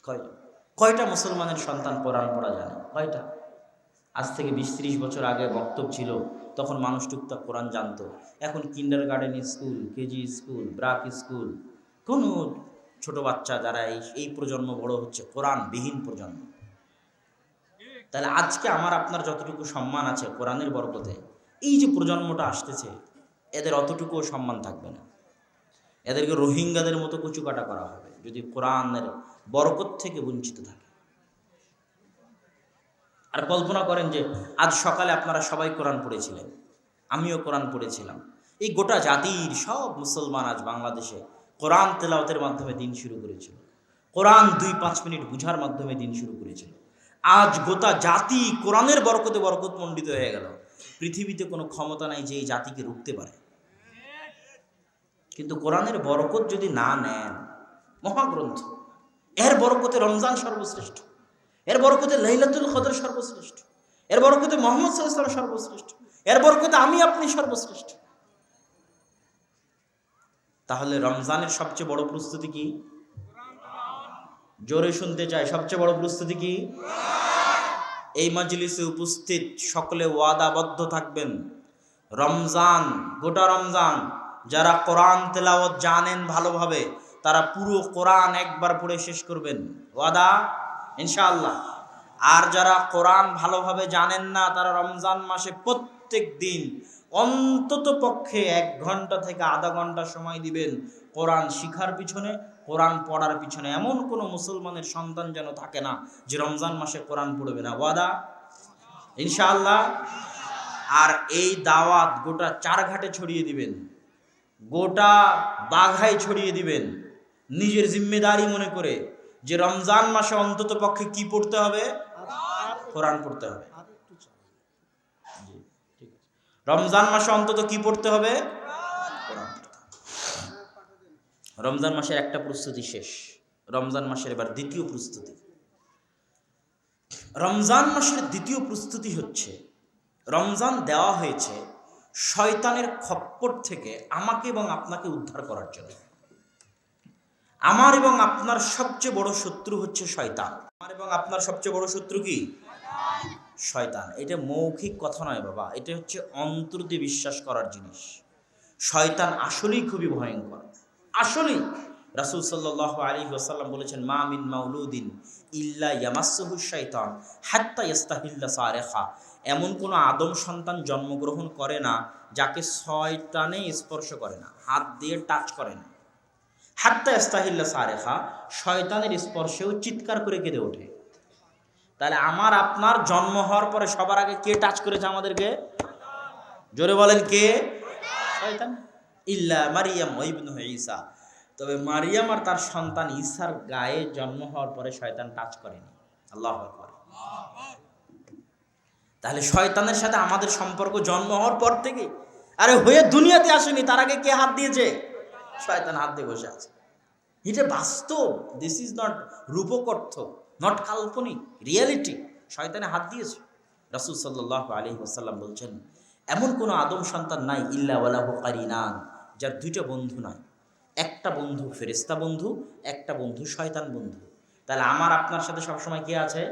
কয়জন? কয়টা মুসলমানের সন্তান কোরআন পড়া জানে? কয়টা? আজ থেকে 20-30 বছর আগে বক্তব্য ছিল, তখন মানুষ টুকটাক কোরআন জানতো। এখন kindergarten school, KG school, BRAC school, কোনো ছোট বাচ্চা যারা এই প্রজন্ম বড় হচ্ছে, কোরআনবিহীন প্রজন্ম। তাহলে আজকে আমার আপনার যতটুকু সম্মান আছে কোরআনের বরকতে, এই যে প্রজন্মটা আসতেছে, এদের অতটুকুও সম্মান থাকবে না। এদেরকে রোহিঙ্গাদের মতো কুচুকাটা করা হবে যদি কোরআনের বরকত থেকে বঞ্চিত থাকে। আর কল্পনা করেন যে আজ সকালে আপনারা সবাই কোরআন পড়েছিলেন, আমিও কোরআন পড়েছিলাম, এই গোটা জাতির সব মুসলমান আজ বাংলাদেশে কোরআন তেলাওয়াতের মাধ্যমে দিন শুরু করেছিল, কোরআন 2-5 মিনিট বুঝার মাধ্যমে দিন শুরু করেছিল। আজ গোটা জাতি কোরআনের বরকতে বরকত মণ্ডিত হয়ে গেল। পৃথিবীতে কোনো ক্ষমতা নাই যে এই জাতিকে রুখতে পারে। কিন্তু কোরআনের বরকত যদি না নেন, মহাগ্রন্থ, এর বরকতে রমজান সর্বশ্রেষ্ঠ, এর বরকতে লাইলাতুল কদর সর্বশ্রেষ্ঠ, এর বরকতে মুহাম্মদ সাল্লাল্লাহু আলাইহি ওয়াসাল্লাম সর্বশ্রেষ্ঠ, এর বরকতে আমি আপনি সর্বশ্রেষ্ঠ। তাহলে রমজানের সবচেয়ে বড় প্রস্তুতি কি? জোরে শুনতে চাই, সবচেয়ে বড় প্রস্তুতি কি? এই মজলিসে উপস্থিত সকলে ওয়াদাবদ্ধ থাকবেন, রমজান, গোটা রমজান যারা কোরআন তেলাওয়াত জানেন ভালোভাবে, তারা পুরো কোরআন একবার পড়ে শেষ করবেন। ওয়াদা? ইনশাআল্লাহ। আর যারা কোরআন ভালোভাবে জানেন না, তারা রমজান মাসে প্রত্যেক দিন অন্তত পক্ষে 1 ঘন্টা থেকে আধা ঘন্টা সময় দিবেন কোরআন শিখার পিছনে, কোরআন পড়ার পিছনে। এমন কোনো মুসলমানের সন্তান যেন থাকে না যে রমজান মাসে কোরআন পড়বে না। ওয়াদা? ইনশাআল্লাহ। আর এই দাওয়াত গোটা 4 ঘাটে ছড়িয়ে দিবেন, গোটা বাঘায় ছড়িয়ে দিবেন, নিজের জিম্মেদারি মনে করে যে রমজান মাসে অন্তত পক্ষে কি পড়তে হবে? কোরআন পড়তে হবে। রমজান মাসে অন্তত কি পড়তে হবে? কোরআন পড়তে হবে। রমজান মাসের একটা প্রস্তুতি শেষ, রমজান মাসের এবার দ্বিতীয় প্রস্তুতি। রমজান মাসের দ্বিতীয় প্রস্তুতি হচ্ছে, রমজান দেওয়া হয়েছে শয়তানের খপ্পর থেকে আমাকে এবং আপনাকে উদ্ধার করার জন্য। আমার এবং আপনার সবচেয়ে বড় শত্রু হচ্ছে শয়তান। আমার এবং আপনার সবচেয়ে বড় শত্রু কি? শয়তান। এটা মৌখিক কথা নয় বাবা, এটা হচ্ছে অন্তর দিয়ে বিশ্বাস করার জিনিস। শয়তান আসলেই খুবই ভয়ঙ্কর, আসলেই। রাসূল সাল্লাল্লাহু আলাইহি ওয়াসাল্লাম বলেছেন, মা মিন মাউলুদিন ইল্লা ইয়ামাসসুহু শাইতান হাত্তা ইস্তাহিল্লা সারিখা। এমন কোনো আদম সন্তান জন্মগ্রহণ করে না যাকে শয়তানে স্পর্শ করে না, হাত দিয়ে টাচ করে না। হাত্তা ইস্তাহিল্লা সারিখা, শয়তানের স্পর্শেও চিৎকার করে কেঁদে ওঠে। তাহলে আমার আপনার জন্ম হওয়ার পরে সবার আগে কে টাচ করেছে আমাদেরকে? জোরে বলেন, কে? শয়তান। ইল্লা মারিয়াম ওয়া ইবনু ঈসা, তবে মারিয়াম আর তার সন্তান ঈসার গায়ে জন্ম হওয়ার পরে শয়তান টাচ করেনি। আল্লাহু আকবার। তাহলে শয়তানের সাথে আমাদের সম্পর্ক জন্ম হওয়ার পর থেকে। আরে হয়ে দুনিয়াতে আসেনি, তার আগে কে হাত দিয়েছে? শয়তান হাত দিয়ে বসে আছে। এটা বাস্তব, দিস ইজ নট রূপকথ্য, নট কাল্পনিক, রিয়েলিটি। শয়তানে হাত দিয়েছে। রাসূল সাল্লাল্লাহু আলাইহি ওয়াসাল্লাম বলছেন, এমন কোনো আদম সন্তান নাই ইল্লা ওয়ালাহু কারিনান, যার দুইটা বন্ধু নাই। একটা বন্ধু ফেরেশতা বন্ধু, একটা বন্ধু শয়তান বন্ধু। তাহলে আমার আপনার সাথে সবসময় কে আছে?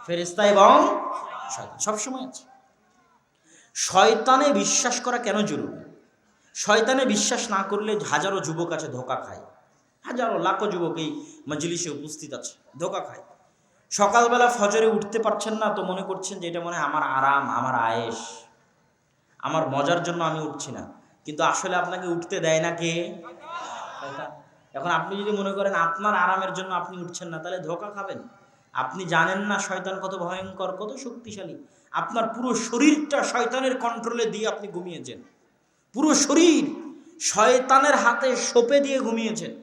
ফেরেশতা এবং শয়তান সবসময় আছে। শয়তানে বিশ্বাস করা কেন জরুরি? শয়তানে বিশ্বাস না করলে হাজারো যুবক আছে ধোঁকা খায়, হাজারো লাখো যুবক এই মজলিসে উপস্থিত আছে, ধোঁকা খায়। সকালবেলা ফজরে উঠতে পারছেন না তো মনে করছেন যে এটা মনে হয় আমার আরাম, আমার আয়েশ, আমার মজার জন্য আমি উঠছি না, কিন্তু আসলে আপনাকে উঠতে দেয় না কে? শয়তান। এখন আপনি যদি মনে করেন আপনার আরামের জন্য আপনি উঠছেন না, তাহলে ধোঁকা খাবেন। আপনি জানেন না শয়তান কত ভয়ঙ্কর, কত শক্তিশালী। আপনার পুরো শরীরটা শয়তানের কন্ট্রোলে দিয়ে আপনি ঘুমিয়েছেন, পুরো শরীর শয়তানের হাতে সঁপে দিয়ে ঘুমিয়েছেন।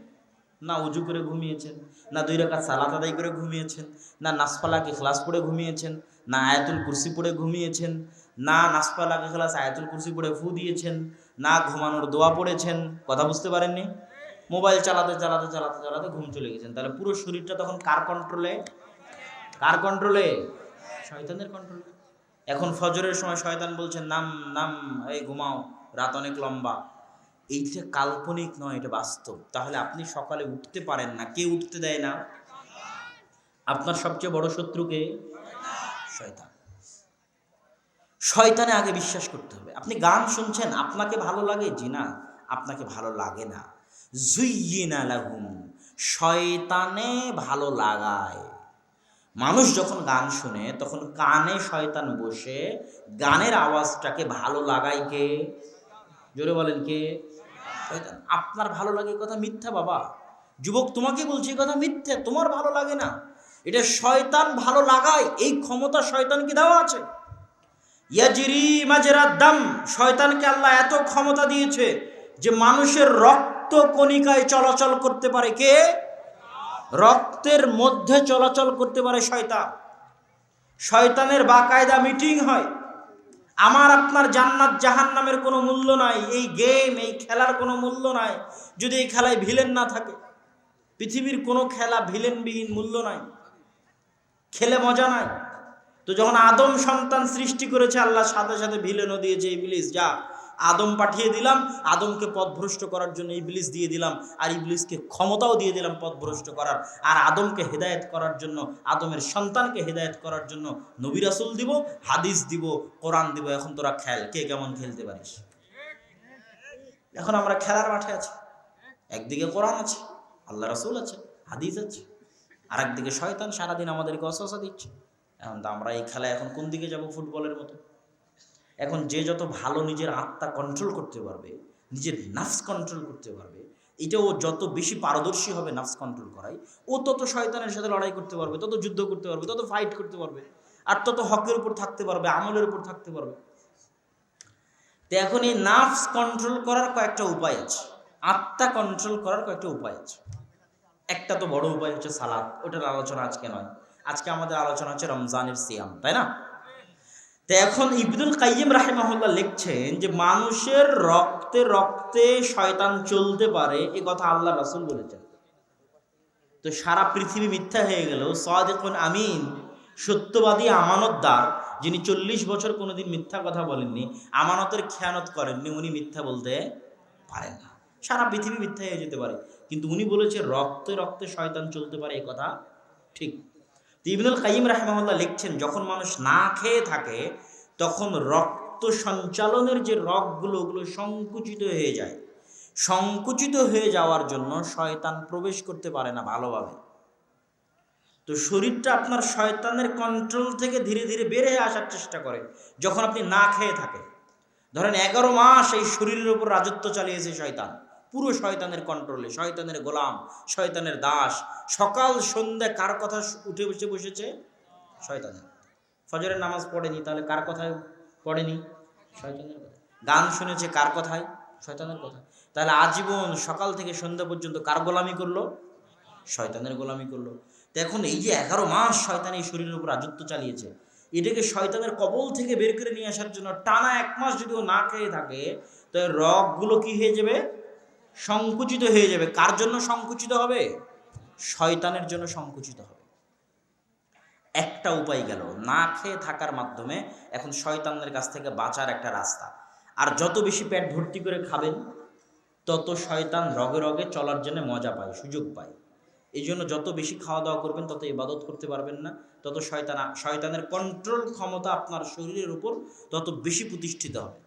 না উজু করে ঘুমিয়েছেন, না 2 রাকাত সালাত আদায় করে ঘুমিয়েছেন, না নাসফালাকে ইখলাস পড়ে ঘুমিয়েছেন, না আয়াতুল কুরসি পড়ে ঘুমিয়েছেন, না নাসফালাকে ইখলাস আয়াতুল কুরসি পড়ে ফু দিয়েছেন, না ঘুমানোর দোয়া পড়েছেন। কথা বুঝতে পারেননি? মোবাইল চালাতে চালাতে চালাতে চালাতে ঘুম চলে গেছেন। তাহলে পুরো শরীরটা তখন কার কন্ট্রোলে? কার কন্ট্রোলে? শয়তানের কন্ট্রোলে। এখন ফজরের সময় শয়তান বলছেন নাম নাম, এই ঘুমাও, রাত অনেক লম্বা। এইটা কাল্পনিক নয়, এটা বাস্তব। তাহলে আপনি সকালে উঠতে পারেন না, কে উঠতে দেয় না? আপনার সবচেয়ে বড় শত্রুকে? শয়তান। শয়তানে আগে বিশ্বাস করতে হবে। আপনি গান শুনছেন, আপনাকে ভালো লাগে? জি না, আপনাকে ভালো লাগে না। যুইয়িনা লাহুম, শয়তানে ভালো লাগায়। মানুষ যখন গান শুনে তখন কানে শয়তান বসে গানের আওয়াজটাকে ভালো লাগায় কে? জোরে বলেন কে? শয়তান। আপনার ভালো লাগে কথা মিথ্যা বাবা, যুবক তোমাকে বলছি কথা মিথ্যা, তোমার ভালো লাগে না, এটা শয়তান ভালো লাগায়। এই ক্ষমতা শয়তানকে দেওয়া আছে। ইয়াজরি মাজরাদ দাম, শয়তানকে আল্লাহ এত ক্ষমতা দিয়েছে যে মানুষের রক্ত কণিকায় চলাচল করতে পারে কে? রক্তের মধ্যে চলাচল করতে পারে শয়তান। শয়তানের বাকায়দা মিটিং হয়। আমার আপনার জান্নাত জাহান্নামের কোনো মূল্য নাই, এই গেম, এই খেলার কোনো মূল্য নাই যদি এই খেলায় ভিলেন না থাকে। পৃথিবীর কোনো খেলা ভিলেনবিহীন, মূল্য নাই, খেলে মজা নাই। তো যখন আদম সন্তান সৃষ্টি করেছে আল্লাহ, সাথে সাথে ভিলেনও দিয়েছে, ইবলিস যা, আদম পাঠিয়ে দিলাম, আদমকে পথভ্রষ্ট করার জন্য ইবলিস দিয়ে দিলাম, আর ইবলিসকে ক্ষমতাও দিয়ে দিলাম পথভ্রষ্ট করার। আর আদমকে হেদায়েত করার জন্য, আদমের সন্তানকে হেদায়েত করার জন্য নবী রাসূল দিব, হাদিস দিব, কোরআন দিব। এখন তোরা খেল, কে কেমন খেলতে পারিস। এখন আমরা খেলার মাঠে আছি, একদিকে কোরআন আছে, আল্লাহ রাসূল আছে, হাদিস আছে, আর একদিকে শয়তান সারাদিন আমাদেরকে ওয়াসওয়াসা দিচ্ছে। এখন তো আমরা এই খেলায় এখন কোন দিকে যাব? ফুটবলের মতো। এখন যে যত ভালো নিজের আত্মা কন্ট্রোল করতে পারবে, নিজের নাফস কন্ট্রোল করতে পারবে, এটা ও যত বেশি পারদর্শী হবে নাফস কন্ট্রোল করায়, ও তত শয়তানের সাথে লড়াই করতে পারবে, তত যুদ্ধ করতে পারবে, তত ফাইট করতে পারবে, আর তত হকের উপর থাকতে পারবে, আমলের উপর থাকতে পারবে। তো এখন এই নাফস কন্ট্রোল করার কয়েকটা উপায় আছে, আত্মা কন্ট্রোল করার কয়েকটা উপায় আছে। একটা তো বড় উপায় হচ্ছে সালাত, ওটার আলোচনা আজকে নয়। আজকে আমাদের আলোচনা হচ্ছে রমজানের সিয়াম, তাই না? তো এখন ইবনুল কাইয়িম রাহিমাহুল্লাহ লিখছেন যে মানুষের রক্তে রক্তে শয়তান চলতে পারে, এ কথা আল্লাহ রাসূল বলেছেন। তো সারা পৃথিবী মিথ্যা হয়ে গেল, সাদিকুন আমিন, সত্যবাদী আমানতদার, যিনি 40 বছর কোনোদিন মিথ্যা কথা বলেননি, আমানতের খেয়ানত করেননি, উনি মিথ্যা বলতে পারেন না। সারা পৃথিবী মিথ্যা হয়ে যেতে পারে, কিন্তু উনি বলেছে রক্তে রক্তে শয়তান চলতে পারে, এই কথা ঠিক। ইবনুল কাইয়িম রাহিমাহুল্লাহ লিখছেন যখন মানুষ না খেয়ে থাকে তখন রক্ত সঞ্চালনের যে রগগুলো, ওগুলো সংকুচিত হয়ে যায়। সংকুচিত হয়ে যাওয়ার জন্য শয়তান প্রবেশ করতে পারে না ভালোভাবে। তো শরীরটা আপনার শয়তানের কন্ট্রোল থেকে ধীরে ধীরে বের হয়ে আসার চেষ্টা করে যখন আপনি না খেয়ে থাকেন। ধরেন 11 মাস এই শরীরের উপর রাজত্ব চালিয়েছে শয়তান, পুরো শয়তানের কন্ট্রোলে, শয়তানের গোলাম, শয়তানের দাস। সকাল সন্ধ্যা কার কথা উঠে বসে বসেছে? শয়তানের। ফজরের নামাজ পড়েনি, তাহলে কার কথায় পড়েনি? শয়তানের কথা। গান শুনেছে কার কথায়? শয়তানের কথা। তাহলে আজীবন সকাল থেকে সন্ধ্যা পর্যন্ত কার গোলামি করলো? শয়তানের গোলামি করলো। তো এখন এই যে 11 মাস শয়তান এই শরীরের উপর রাজত্ব চালিয়েছে, এটাকে শয়তানের কবল থেকে বের করে নিয়ে আসার জন্য টানা 1 মাস যদি ও না খেয়ে থাকে, তো রগগুলো কি হয়ে যাবে? সংকুচিত হয়ে যাবে। কার জন্য সংকুচিত হবে? শয়তানের জন্য সংকুচিত হবে। একটা উপায় গেল, না খেয়ে থাকার মাধ্যমে এখন শয়তানের কাছ থেকে বাঁচার একটা রাস্তা। আর যত বেশি পেট ভর্তি করে খাবেন, তত শয়তান রগে রগে চলার জন্য মজা পায়, সুযোগ পায়। এই জন্য যত বেশি খাওয়া দাওয়া করবেন তত ইবাদত করতে পারবেন না, তত শয়তানের কন্ট্রোল ক্ষমতা আপনার শরীরের উপর তত বেশি প্রতিষ্ঠিত হবে।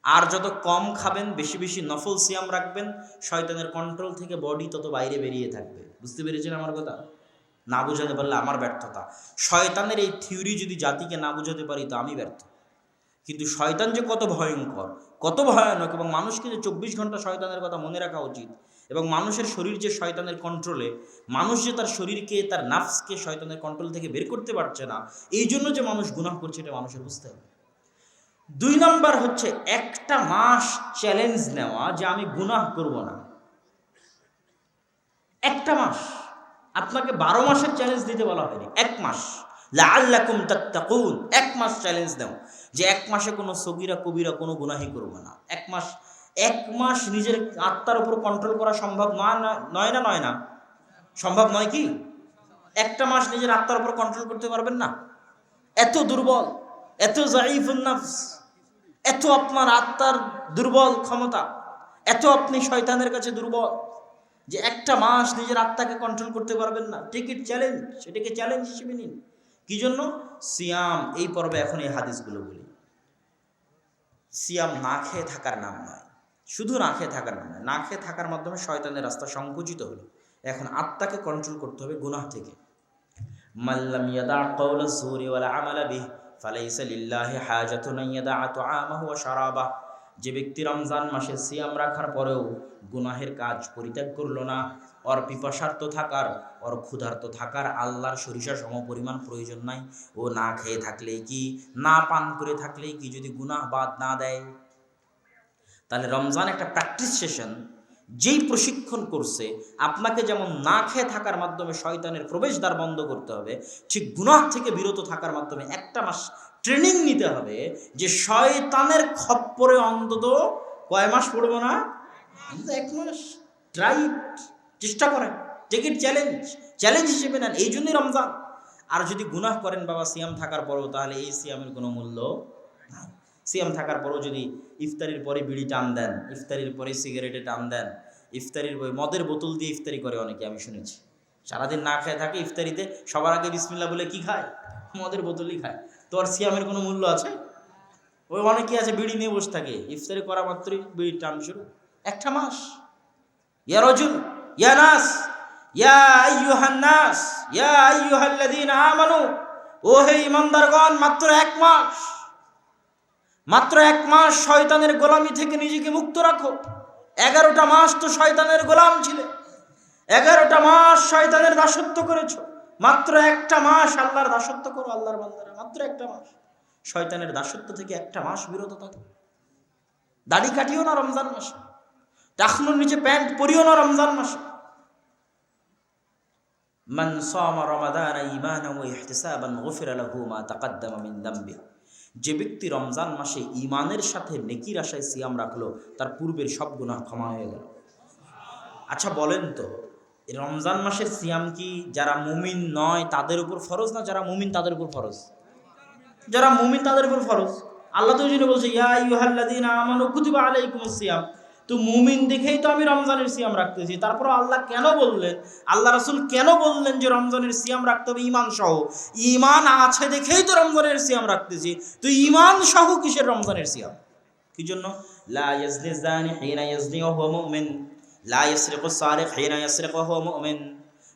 আর যত কম খাবেন, বেশি বেশি নফল সিয়াম রাখবেন, শয়তানের কন্ট্রোল থেকে বডি তত বাইরে বেরিয়ে থাকবে। বুঝতে পেরেছেন আমার কথা? না বোঝাতে পারলে আমার ব্যর্থতা। শয়তানের এই থিওরি যদি জাতিকে না বোঝাতে পারি তো আমি ব্যর্থ। কিন্তু শয়তান যে কত ভয়ঙ্কর, কত ভয়ানক, এবং মানুষকে যে 24 ঘন্টা শয়তানের কথা মনে রাখা উচিত, এবং মানুষের শরীর যে শয়তানের কন্ট্রোলে, মানুষ যে তার শরীরকে, তার নাফসকে শয়তানের কন্ট্রোল থেকে বের করতে পারছে না, এই জন্য যে মানুষ গুনাহ করছে, এটা মানুষের বুঝতে হবে। 2 নম্বর হচ্ছে 1টা মাস চ্যালেঞ্জ নেওয়া যে আমি গুনাহ করব না। 1টা মাস, আপনাকে 12 মাসের চ্যালেঞ্জ দিতে বলা হয়নি, 1 মাস। লাআল্লাকুম তাত্তাকুন, 1 মাস চ্যালেঞ্জ দাও যে 1 মাসে কোনো সগীরা কবিরা কোনো গুনাহই করব না। 1 মাস নিজের আত্মার উপর কন্ট্রোল করা সম্ভব নয় না? সম্ভব নয় কি? 1টা মাস নিজের আত্মার উপর কন্ট্রোল করতে পারবেন না? এত দুর্বল, এত যায়ীফুন নফস, এত আপনার আত্মার দুর্বল ক্ষমতা, এত আপনি শয়তানের কাছে দুর্বল যে 1টা মাস নিজের আত্মাকে কন্ট্রোল করতে পারবেন না। টেক ইট চ্যালেঞ্জ, সেটাকে চ্যালেঞ্জ হিসেবে নিন। কি জন্য? সিয়াম। এই পর্বে এখন এই হাদিসগুলো বলি। সিয়াম না খেয়ে থাকার নাম নয়, শুধু না খেয়ে থাকার নাম নয়। না খেয়ে থাকার মাধ্যমে শয়তানের রাস্তা সংকুচিত হলো। এখন আত্মাকে কন্ট্রোল করতে হবে গুনাহ থেকে। মাল্লাম ইয়াদা কাওলা যুরি ওয়াল আমালা বিহি ফালাইসা লিল্লাহি হাজাতুন ইয়াদা তুআমাহু ওয়া শারাবাহু। যে ব্যক্তি রমজান মাসে সিয়াম রাখার পরেও গুনাহের কাজ পরিত্যাগ করলো না, ওর পিপাসার্ত থাকার, ওর ক্ষুধার্ত থাকার আল্লাহর সরিষা সম পরিমাণ প্রয়োজন নাই। ও না খেয়ে থাকলেই কি, না পান করে থাকলেই কি, যদি গুনাহ বাদ না দেয়, তাহলে রমজান একটা প্র্যাকটিস সেশন। যেই প্রশিক্ষণ করছে আপনাকে যেমন না খেয়ে থাকার মাধ্যমে শয়তানের প্রবেশদ্বার বন্ধ করতে হবে, ঠিক গুনাহ থেকে বিরত থাকার মাধ্যমে 1টা মাস ট্রেনিং নিতে হবে যে শয়তানের খপ্পরে অন্তত কয় মাস পড়বো না? 1 মাস। ট্রাই, চেষ্টা করেন, টেক ইট চ্যালেঞ্জ হিসেবে নেন। এই জন্যই রমজান। আর যদি গুনাহ করেন বাবা সিয়াম থাকার পরেও, তাহলে এই সিয়ামের কোনো মূল্য নাই। সিয়াম থাকার পরেও যদি ইফতারির পরে বিড়ি টান দেন, ইফতারির পরে সিগারেটে টান দেন, ইফতারির মদের বোতল দিয়ে ইফতারি করে অনেকে, আমি শুনেছি। সারাদিন না খেয়ে থাকে, ইফতারিতে সবার আগে বিসমিল্লাহ বলে কি খায়? মদের বোতলই খায়। তো আর সিয়ামের কোনো মূল্য আছে? ওই অনেকেই আছে বিড়ি নিয়ে বসে থাকে, ইফতারি করা মাত্রই বিড়ি টান শুরু। 1টা মাস। ইয়া রাজুল, ইয়া নাস, ইয়া আইয়ুহান নাস, ইয়া আইয়ুহাল্লাযীনা আমানু, ও হে ঈমানদারগণ, মাত্র 1 মাস, মাত্র 1 মাস শয়তানের গোলামি থেকে নিজেকে মুক্ত রাখো। 11টা মাস তো শয়তানের গোলাম ছিলে, 11টা মাস শয়তানের দাসত্ব করেছো। মাত্র 1টা মাস আল্লাহর দাসত্ব করো। আল্লাহর বান্দারা, মাত্র 1টা মাস শয়তানের দাসত্ব থেকে 1টা মাস বিরত থাকো। দাড়ি কাটিও না রমজান মাসে, টাকনুর নিচে প্যান্ট পরিও না রমজান মাসে। মান সামা রমাদানা ঈমানান ওয়া ইহতিসাবান গুফিরা লাহু মা তাকাদ্দামা মিন যামবিহি। যে ব্যক্তি রমজান মাসে ঈমানের সাথে নেকির আশায় সিয়াম রাখলো, তার পূর্বের সব গুনাহ ক্ষমা হয়ে গেল। আচ্ছা বলেন তো, রমজান মাসের সিয়াম কি যারা মুমিন নয় তাদের উপর ফরজ, না যারা মুমিন তাদের উপর ফরজ? যারা মুমিন তাদের উপর ফরজ। আল্লাহ তো যিনি বলছে ইয়া আইয়ুহাল্লাযীনা আমানু কুতিবা আলাইকুমুস সিয়াম। তো মুমিন দেখেই তো আমি রমজানের সিয়াম রাখতেছি। তারপর আল্লাহ কেন বললেন, আল্লাহ রাসূল কেন বললেন যে রমজানের সিয়াম রাখতে হবে ঈমান সহ? ঈমান আছে দেখেই তো রমজানের সিয়াম রাখতেছি। তো ঈমান সহ কিসের রমজানের সিয়াম? কি জন্য? লা ইয়াজনি যানি হিনা ইয়াজনি ওয়া হুয়া মুমিন, লা ইয়াসরিকু সারিক হিনা ইয়াসরিকু ওয়া হুয়া মুমিন।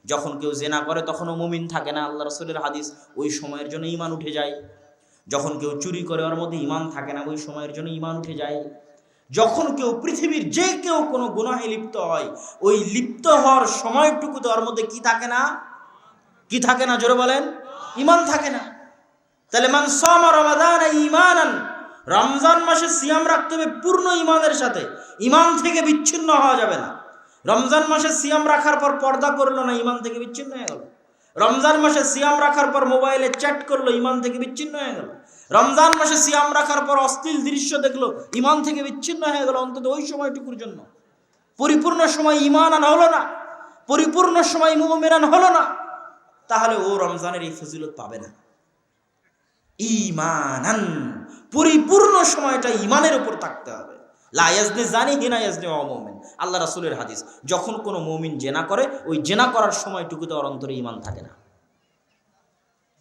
যখন কেউ জিনা করে তখনও মুমিন থাকে না, আল্লাহ রাসূলের হাদিস। ওই সময়ের জন্য ঈমান উঠে যায়। যখন কেউ চুরি করে ওর মধ্যে ঈমান থাকে না, ওই সময়ের জন্য ঈমান উঠে যায়। যখন কেউ পৃথিবীর যে কেউ কোনো গুনাহে লিপ্ত হয়, ওই লিপ্ত হওয়ার সময়টুকুতে ওর মধ্যে কি থাকে না? কি থাকে না? জোরে বলেন। ঈমান থাকে না। তাহলে মান সামা রমাদানা ঈমানান, রমজান মাসে সিয়াম রাখতে হবে পূর্ণ ঈমানের সাথে। ঈমান থেকে বিচ্ছিন্ন হওয়া যাবে না। রমজান মাসে সিয়াম রাখার পর পর্দা করলো না, ঈমান থেকে বিচ্ছিন্ন হয়ে গেল। রমজান মাসে সিয়াম রাখার পর মোবাইলে চ্যাট করলো, ইমান থেকে বিচ্ছিন্ন হয়ে গেল। রমজান মাসে সিয়াম রাখার পর অশ্লীল দৃশ্য দেখলো, ইমান থেকে বিচ্ছিন্ন হয়ে গেল। অন্তত ওই সময়টুকুর জন্য পরিপূর্ণ সময় ইমান আনা হলো না, পরিপূর্ণ সময় মুমিনান হলো না, তাহলে ও রমজানের এই ফজিলত পাবে না। ঈমানান, পরিপূর্ণ সময়টা ইমানের উপর থাকতে হবে। লা ইয়াজনি জানি হিনা ইয়াজনি ওয়া মুমিন, আল্লাহ রাসূলের হাদিস। যখন কোনো মুমিন জেনা করে, ওই জেনা করার সময়টুকুতে ওর অন্তরে ঈমান থাকে না।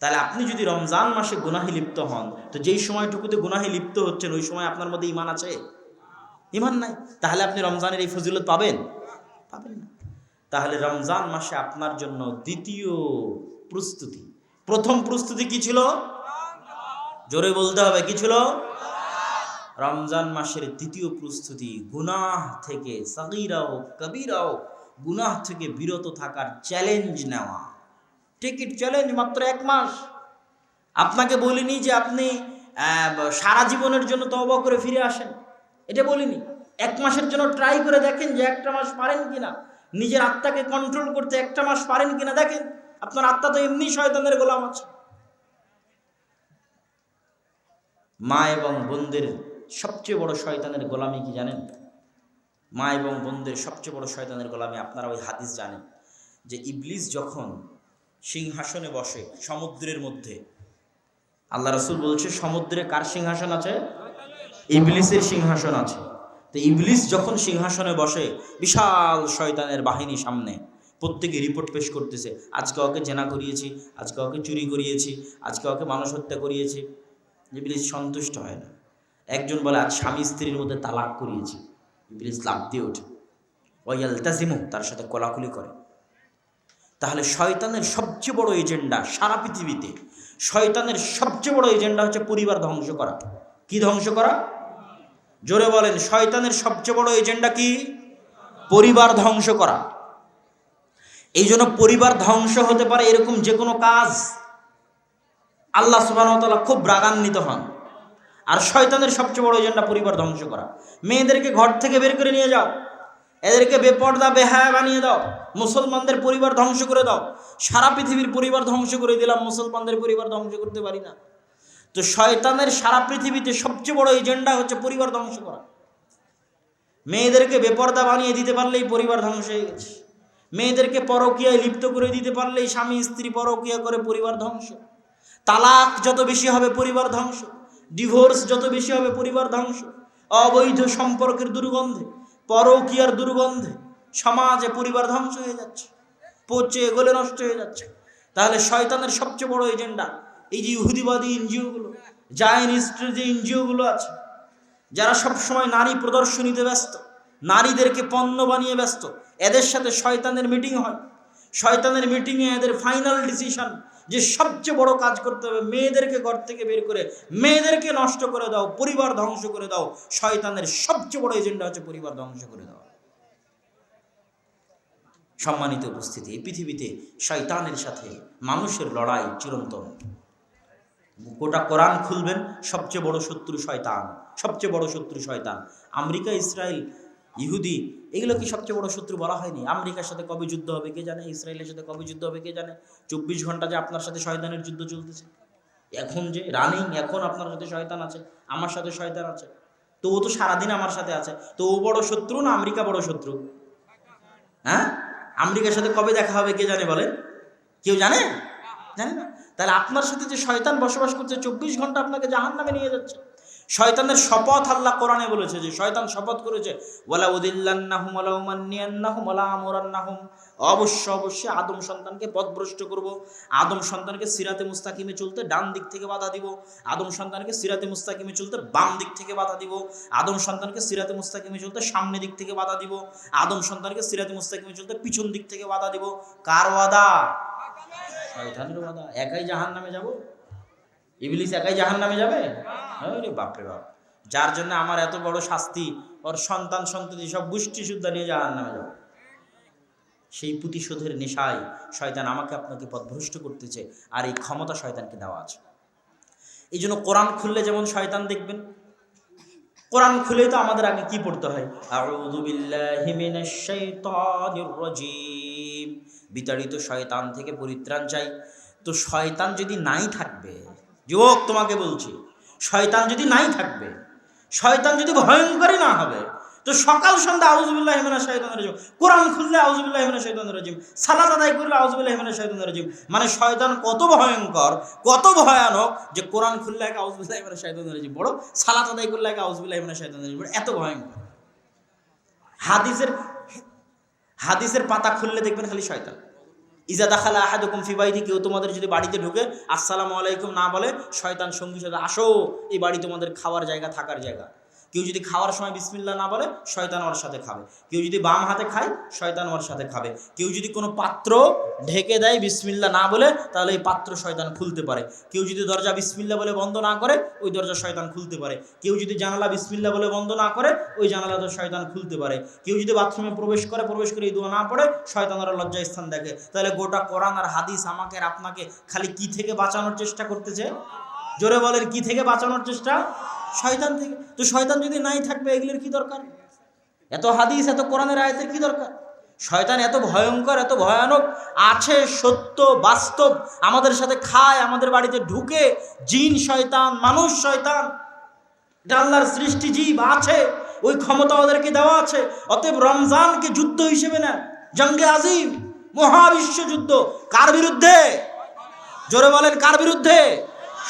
তাহলে আপনি যদি রমজান মাসে গুনাহে লিপ্ত হন, তো যেই সময়টুকুতে গুনাহে লিপ্ত হচ্ছেন ওই সময় আপনার মধ্যে ঈমান আছে? ঈমান নাই। তাহলে আপনি রমজানের এই ফজিলত পাবেন? পাবেন না। তাহলে রমজান মাসে আপনার জন্য দ্বিতীয় প্রস্তুতি, প্রথম প্রস্তুতি কি ছিল? জোরে বলতে হবে, কি ছিল? রমজান মাসের দ্বিতীয় প্রস্তুতি গুনাহ থেকে, সাগীরা হোক কবীরা হোক, গুনাহ থেকে বিরত থাকার চ্যালেঞ্জ নেওয়া। টিকিট চ্যালেঞ্জ, মাত্র 1 মাস। আপনাকে বলিনি যে আপনি সারা জীবনের জন্য তওবা করে ফিরে আসেন, এটা বলিনি। 1 মাসের জন্য ট্রাই করে দেখেন যে 1টা মাস পারেন কিনা, নিজের আত্মাকে কন্ট্রোল করতে 1টা মাস পারেন কিনা দেখেন। আপনার আত্মা তো এমনি শয়তানের গোলাম আছে। মা এবং বোনদের সবচেয়ে বড় শয়তানের গোলামি কি জানেন? মা এবং বোনদের সবচেয়ে বড় শয়তানের গোলামি, আপনারা ওই হাদিস জানেন যে ইবলিস যখন সিংহাসনে বসে সমুদ্রের মধ্যে, আল্লাহ রাসূল বলছে সমুদ্রে কার সিংহাসন আছে? ইবলিসের সিংহাসন আছে। তো ইবলিস যখন সিংহাসনে বসে, বিশাল শয়তানের বাহিনী সামনে, প্রত্যেকে রিপোর্ট পেশ করতেছে, আজকে ওকে জেনা করিয়েছি, আজকে ওকে চুরি করিয়েছি, আজকে ওকে মানুষ হত্যা করিয়েছি। ইবলিস সন্তুষ্ট হয় না। একজন বলে আজ স্বামী স্ত্রীর মধ্যে তালাক করিয়েছি, ইবলিস লাফ দিয়ে ওঠে, ওয়াইয়ালতাজিমু, তার সাথে কোলাকুলি করে। তাহলে শয়তানের সবচেয়ে বড় এজেন্ডা সারা পৃথিবীতে, শয়তানের সবচেয়ে বড় এজেন্ডা হচ্ছে পরিবার ধ্বংস করা। কি ধ্বংস করা? জোরে বলেন, শয়তানের সবচেয়ে বড় এজেন্ডা কি? পরিবার ধ্বংস করা। এই জন্য পরিবার ধ্বংস হতে পারে এরকম যে কোনো কাজ আল্লাহ সুবহানাহু ওয়া তাআলা খুব রাগান্বিত হন। আর শয়তানের সবচেয়ে বড় এজেন্ডা পরিবার ধ্বংস করা। মেয়েদেরকে ঘর থেকে বের করে নিয়ে যাও, এদেরকে বেপর্দা বেহায়া বানিয়ে দাও, মুসলমানদের পরিবার ধ্বংস করে দাও। সারা পৃথিবীর পরিবার ধ্বংস করে দিলাম, মুসলমানদের পরিবার ধ্বংস করতে পারি না। তো শয়তানের সারা পৃথিবীতে সবচেয়ে বড় এজেন্ডা হচ্ছে পরিবার ধ্বংস করা। মেয়েদেরকে বেপর্দা বানিয়ে দিতে পারলেই পরিবার ধ্বংস হয়ে গেছে। মেয়েদেরকে পরকীয়ায় লিপ্ত করে দিতে পারলেই স্বামী স্ত্রী পরকীয়া করে পরিবার ধ্বংস। তালাক যত বেশি হবে পরিবার ধ্বংস, ডিভোর্স যত বেশি হবে পরিবার ধ্বংস। অবৈধ সম্পর্কের দুর্গন্ধে, পরকীয়ার দুর্গন্ধে সমাজে পরিবার ধ্বংস হয়ে যাচ্ছে, পচে গলে নষ্ট হয়ে যাচ্ছে। তাহলে শয়তানের সবচেয়ে বড় এজেন্ডা এই যে ইহুদিবাদী এনজিওগুলো, জায়নিস্টের যে এনজিওগুলো আছে, যারা সবসময় নারী প্রদর্শনীতে ব্যস্ত, নারীদেরকে পণ্য বানিয়ে ব্যস্ত, এদের সাথে শয়তানের মিটিং হয়। শয়তানের মিটিংয়ে এদের ফাইনাল ডিসিশন যে সবচেয়ে বড় কাজ করতে হবে, মেয়েদেরকে ঘর থেকে বের করে মেয়েদেরকে নষ্ট করে দাও, পরিবার ধ্বংস করে দাও। শয়তানের সবচেয়ে বড় এজেন্ডা হচ্ছে পরিবার ধ্বংস করে দেওয়া। সম্মানিত উপস্থিতি, এই পৃথিবীতে শয়তানের সাথে মানুষের লড়াই চিরন্তন। গোটা কোরআন খুলবেন, সবচেয়ে বড় শত্রু শয়তান, সবচেয়ে বড় শত্রু শয়তান। আমেরিকা, ইসরায়েল, ইহুদি, এগুলো কি সবচেয়ে বড় শত্রু বলা হয়নি? আমেরিকার সাথে কবে যুদ্ধ হবে কে জানে, ইসরায়েলের সাথে কবে যুদ্ধ হবে কে জানে। 24 ঘন্টা যে আপনার সাথে শয়তানের যুদ্ধ চলতেছে, এখন যে রানিং, এখন আপনার সাথে শয়তান আছে, আমার সাথে শয়তান আছে। তো ও তো সারাদিন আমার সাথে আছে, তো ও বড় শত্রু না আমেরিকা বড় শত্রু? হ্যাঁ, আমেরিকার সাথে কবে দেখা হবে কে জানে বলেন? কেউ জানে? জানে না। তাহলে আপনার সাথে যে শয়তান বসবাস করছে, 24 ঘন্টা আপনাকে জাহান্নামে নিয়ে যাচ্ছে। শয়তানের শপথ আল্লাহ কোরআনে বলেছে, যে শয়তান শপথ করেছে, ওয়ালা উদিল্লান্নাহুম ওয়ালা উমান্নিয়ান্নাহুম ওয়ালা আমুরান্নাহুম, অবশ্যই আদম সন্তানকে পথভ্রষ্ট করব, আদম সন্তানকে সিরাতে মুস্তাকিমে চলতে ডান দিক থেকে বাধা দিব, আদম সন্তানকে সিরাতে মুস্তাকিমে চলতে বাম দিক থেকে বাধা দিব, আদম সন্তানকে সিরাতে মুস্তাকিমে চলতে সামনে দিক থেকে বাধা দিব, আদম সন্তানকে সিরাতে মুস্তাকিমে চলতে পিছন দিক থেকে বাধা দিব। কার ওয়াদা? শয়তানের ওয়াদা। একাই জাহান্নামে যাব? ইবলিস একাই জাহান্নামে যাবে? আরে বাপরে বাপ, যার জন্য আমার এত বড় শাস্তি, ওর সন্তান সন্ততি সব গোষ্ঠী শুদ্ধা নিয়ে জাহান্নামে যাবে। সেই প্রতিশোধের নেশায় শয়তান আমাকে আপনাকে পথভ্রষ্ট করতেছে, আর এই ক্ষমতা শয়তানকে দেওয়া আছে। এই জন্য কোরআন খুললে যেমন শয়তান দেখবেন, কোরআন খুলে তো আমাদের আগে কি পড়তে হয়? আউযু বিল্লাহি মিনাশ শাইতানির রাজীম, বিতাড়িত শয়তান থেকে পরিত্রাণ চাই। তো শয়তান যদি নাই থাকবে, যুবক তোমাকে বলছি, শয়তান যদি নাই থাকবে, শয়তান যদি ভয়ঙ্করই না হবে, তো সকাল সন্ধ্যা আউযুবিল্লাহি মিনাশ শাইতানির রাজিম, কোরআন খুললে আউযুবিল্লাহি মিনাশ শাইতানির রাজিম, সালাত আদায় করলে আউযুবিল্লাহি মিনাশ শাইতানির রাজিম। মানে শয়তান কত ভয়ঙ্কর, কত ভয়ানক যে কোরআন খুললে আগে আউযুবিল্লাহি মিনাশ শাইতানির রাজিম পড়ো, সালাত আদায় করলে আগে আউযুবিল্লাহি মিনাশ শাইতানির রাজিম পড়ো, এত ভয়ঙ্কর। হাদিসের পাতা খুললে দেখবেন খালি শয়তান। ইজা দাখালা আহাদুকুম ফি বাইতি, কেউ তোমাদের যদি বাড়িতে ঢুকে আসসালামু আলাইকুম না বলে, শয়তান সঙ্গী সাথে আসো, এই বাড়ি তোমাদের খাওয়ার জায়গা, থাকার জায়গা। কেউ যদি খাওয়ার সময় বিসমিল্লাহ না বলে, শয়তান ওর সাথে খাবে। কেউ যদি বাম হাতে খায়, শয়তান ওর সাথে খাবে। কেউ যদি কোনো পাত্র ঢেকে দেয় বিসমিল্লাহ না বলে, তাহলে এই পাত্র শয়তান খুলতে পারে। কেউ যদি দরজা বিসমিল্লাহ বলে বন্ধ না করে, ওই দরজা শয়তান খুলতে পারে। কেউ যদি জানালা বিসমিল্লাহ বলে বন্ধ না করে, ওই জানালা তো শয়তান খুলতে পারে। কেউ যদি বাথরুমে প্রবেশ করে এই দোয়া না পড়ে, শয়তান ওরা লজ্জায় স্থান দেখে। তাহলে গোটা কোরআন আর হাদিস আমাকে আর আপনাকে খালি কি থেকে বাঁচানোর চেষ্টা করতেছে? জোরে বলেন, কি থেকে বাঁচানোর চেষ্টা? শয়তান থেকে। তো শয়তান যদি নাই থাকবে, এগুলোর কি দরকার? এত হাদিস, এত কোরআনের আয়াতের কি দরকার? শয়তান এত ভয়ঙ্কর, এত ভয়ানক আছে, সত্য বাস্তব, আমাদের সাথে খায়, আমাদের বাড়িতে ঢুকে। জিন শয়তান, মানুষ শয়তান, এটা আল্লাহর সৃষ্টি জীব আছে, ওই ক্ষমতা ওদেরকে দেওয়া আছে। অতএব রমজানকে যুদ্ধ হিসেবে নেন, জঙ্গে আজিম, মহাবিশ্ব যুদ্ধ। কার বিরুদ্ধে? জোরে বলেন, কার বিরুদ্ধে?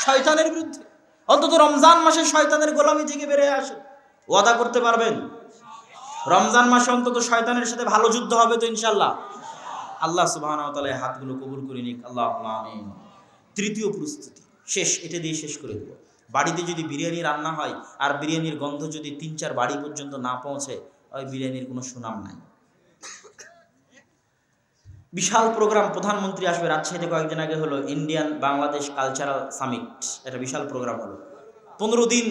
শয়তানের বিরুদ্ধে। অন্তত রমজান মাসে শয়তানের গোলামি থেকে বেরিয়ে আসে। ওয়াদা করতে পারবেন রমজান মাসে অন্তত শয়তানের সাথে ভালো যুদ্ধ হবে তো ইনশাল্লাহ? আল্লাহ সুবহানাহু ওয়া তাআলা হাতগুলো কবুল করে নিক, আল্লাহুম্মা আমিন। তৃতীয় প্রস্তুতি শেষ, এটা দিয়ে শেষ করে দেব। বাড়িতে যদি বিরিয়ানি রান্না হয় আর বিরিয়ানির গন্ধ যদি 3-4 বাড়ি পর্যন্ত না পৌঁছে, ওই বিরিয়ানির কোনো সুনাম নাই। বিশাল প্রোগ্রাম, প্রধানমন্ত্রী আসবে। রাজশাহীতে কয়েকদিন আগে হলো ইন্ডিয়ান বাংলাদেশ কালচারাল সামিট, এটা বিশাল প্রোগ্রাম হলো। 15 দিন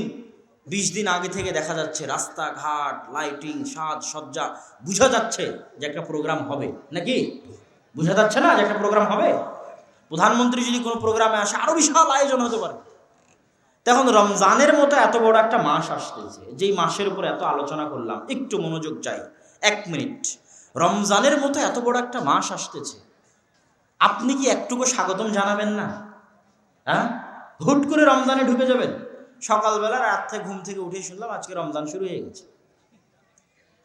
20 দিন আগে থেকে দেখা যাচ্ছে রাস্তাঘাট, লাইটিং, সাজ সজ্জা, বোঝা যাচ্ছে যে একটা প্রোগ্রাম হবে। নাকি বোঝা যাচ্ছে না যে একটা প্রোগ্রাম হবে? প্রধানমন্ত্রী যদি কোনো প্রোগ্রামে আসে, আরো বিশাল আয়োজন হতে পারে। তখন রমজানের মতো এত বড় একটা মাস আসতেছে, যেই মাসের উপর এত আলোচনা করলাম, একটু মনোযোগ চাই, 1 মিনিট। রমজানের মতো এত বড় একটা মাস আসতেছে, আপনি কি একটুকু স্বাগতম জানাবেন না? হ্যাঁ, হুট করে রমজানে ঢুকে যাবেন? সকালবেলা রাত থেকে ঘুম থেকে উঠে শুনলাম আজকে রমজান শুরু হয়ে গেছে,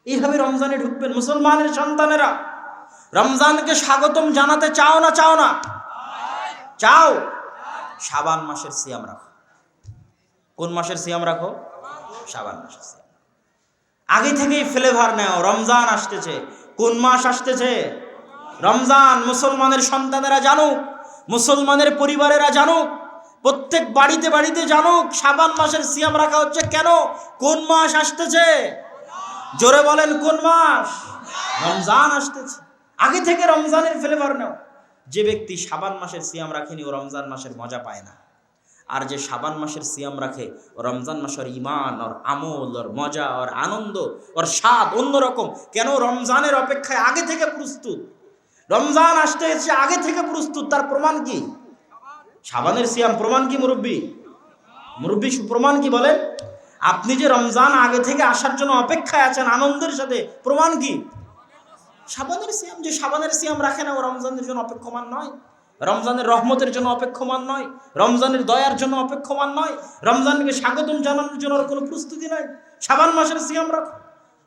এইভাবে রমজানে ঢুকবেন? মুসলমানের সন্তানেরা, রমজানকে স্বাগতম জানাতে চাও না? চাও না? চাও। শাবান মাসের সিয়াম রাখো। কোন মাসের সিয়াম রাখো? শাবান মাসের সিয়াম। আগে থেকেই ফ্লেভার নাও, রমজান আসতেছে। কোন মাস আসতেছে? রমজান। মুসলমানের সন্তানেরা জানুক, মুসলমানের পরিবারেরা জানুক, প্রত্যেক বাড়িতে বাড়িতে জানুক শাবান মাসের সিয়াম রাখা হচ্ছে কেন, কোন মাস আসতেছে। জোরে বলেন, কোন মাস? রমজান আসতেছে। আগে থেকে রমজানের ফ্লেভার নাও। যে ব্যক্তি শাবান মাসের সিয়াম রাখেনি, ও রমজান মাসের মজা পায় না। আর যে শাবান মাসের সিয়াম রাখে, ও রমজান মাসের ইমান, ওর আমল, ওর মজা, ওর আনন্দ, ওর স্বাদ অন্যরকম। কেন? রমজানের অপেক্ষায় আগে থেকে প্রস্তুত। রমজান আসতে এসে আগে থেকে প্রস্তুত। তার প্রমাণ কি? শাবানের সিয়াম। প্রমাণ কি মুরব্বী? প্রমাণ কি বলেন? আপনি যে রমজান আগে থেকে আসার জন্য অপেক্ষায় আছেন আনন্দের সাথে, প্রমাণ কি? শাবানের সিয়াম। যে শাবানের সিয়াম রাখে না, ও রমজানের জন্য অপেক্ষমান নয়, রমজানের রহমতের জন্য অপেক্ষমান নয়, রমজানের দয়ার জন্য অপেক্ষমান নয়, রমজানকে স্বাগতম জানানোর জন্য কোনো প্রস্তুতি নাই। শাবান মাসের সিয়াম রাখো,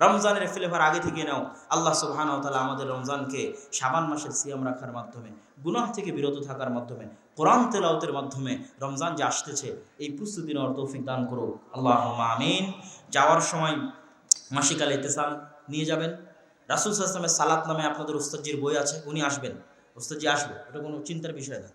রমজানের ফ্লেভার আগে থেকে নাও। আল্লাহ সুবহানাহু ওয়া তাআলা আমাদের রমজানকে শাবান মাসের সিয়াম রাখার মাধ্যমে, গুনাহ থেকে বিরত থাকার মাধ্যমে, কোরআন তেলাওয়াতের মাধ্যমে রমজান যে আসতেছে এই প্রস্তুতি নেওয়ার তৌফিক দান করো, আল্লাহুম্মা আমিন। যাওয়ার সময় মাসিকাল ইতিসাম নিয়ে যাবেন। রাসূল সাল্লাল্লাহু আলাইহি ওয়াসাল্লামের সালাত নামে আপনাদের উস্তাদজির বই আছে, উনি আসবেন, উস্তাদজি আসবে, এটা কোনো চিন্তার বিষয় না।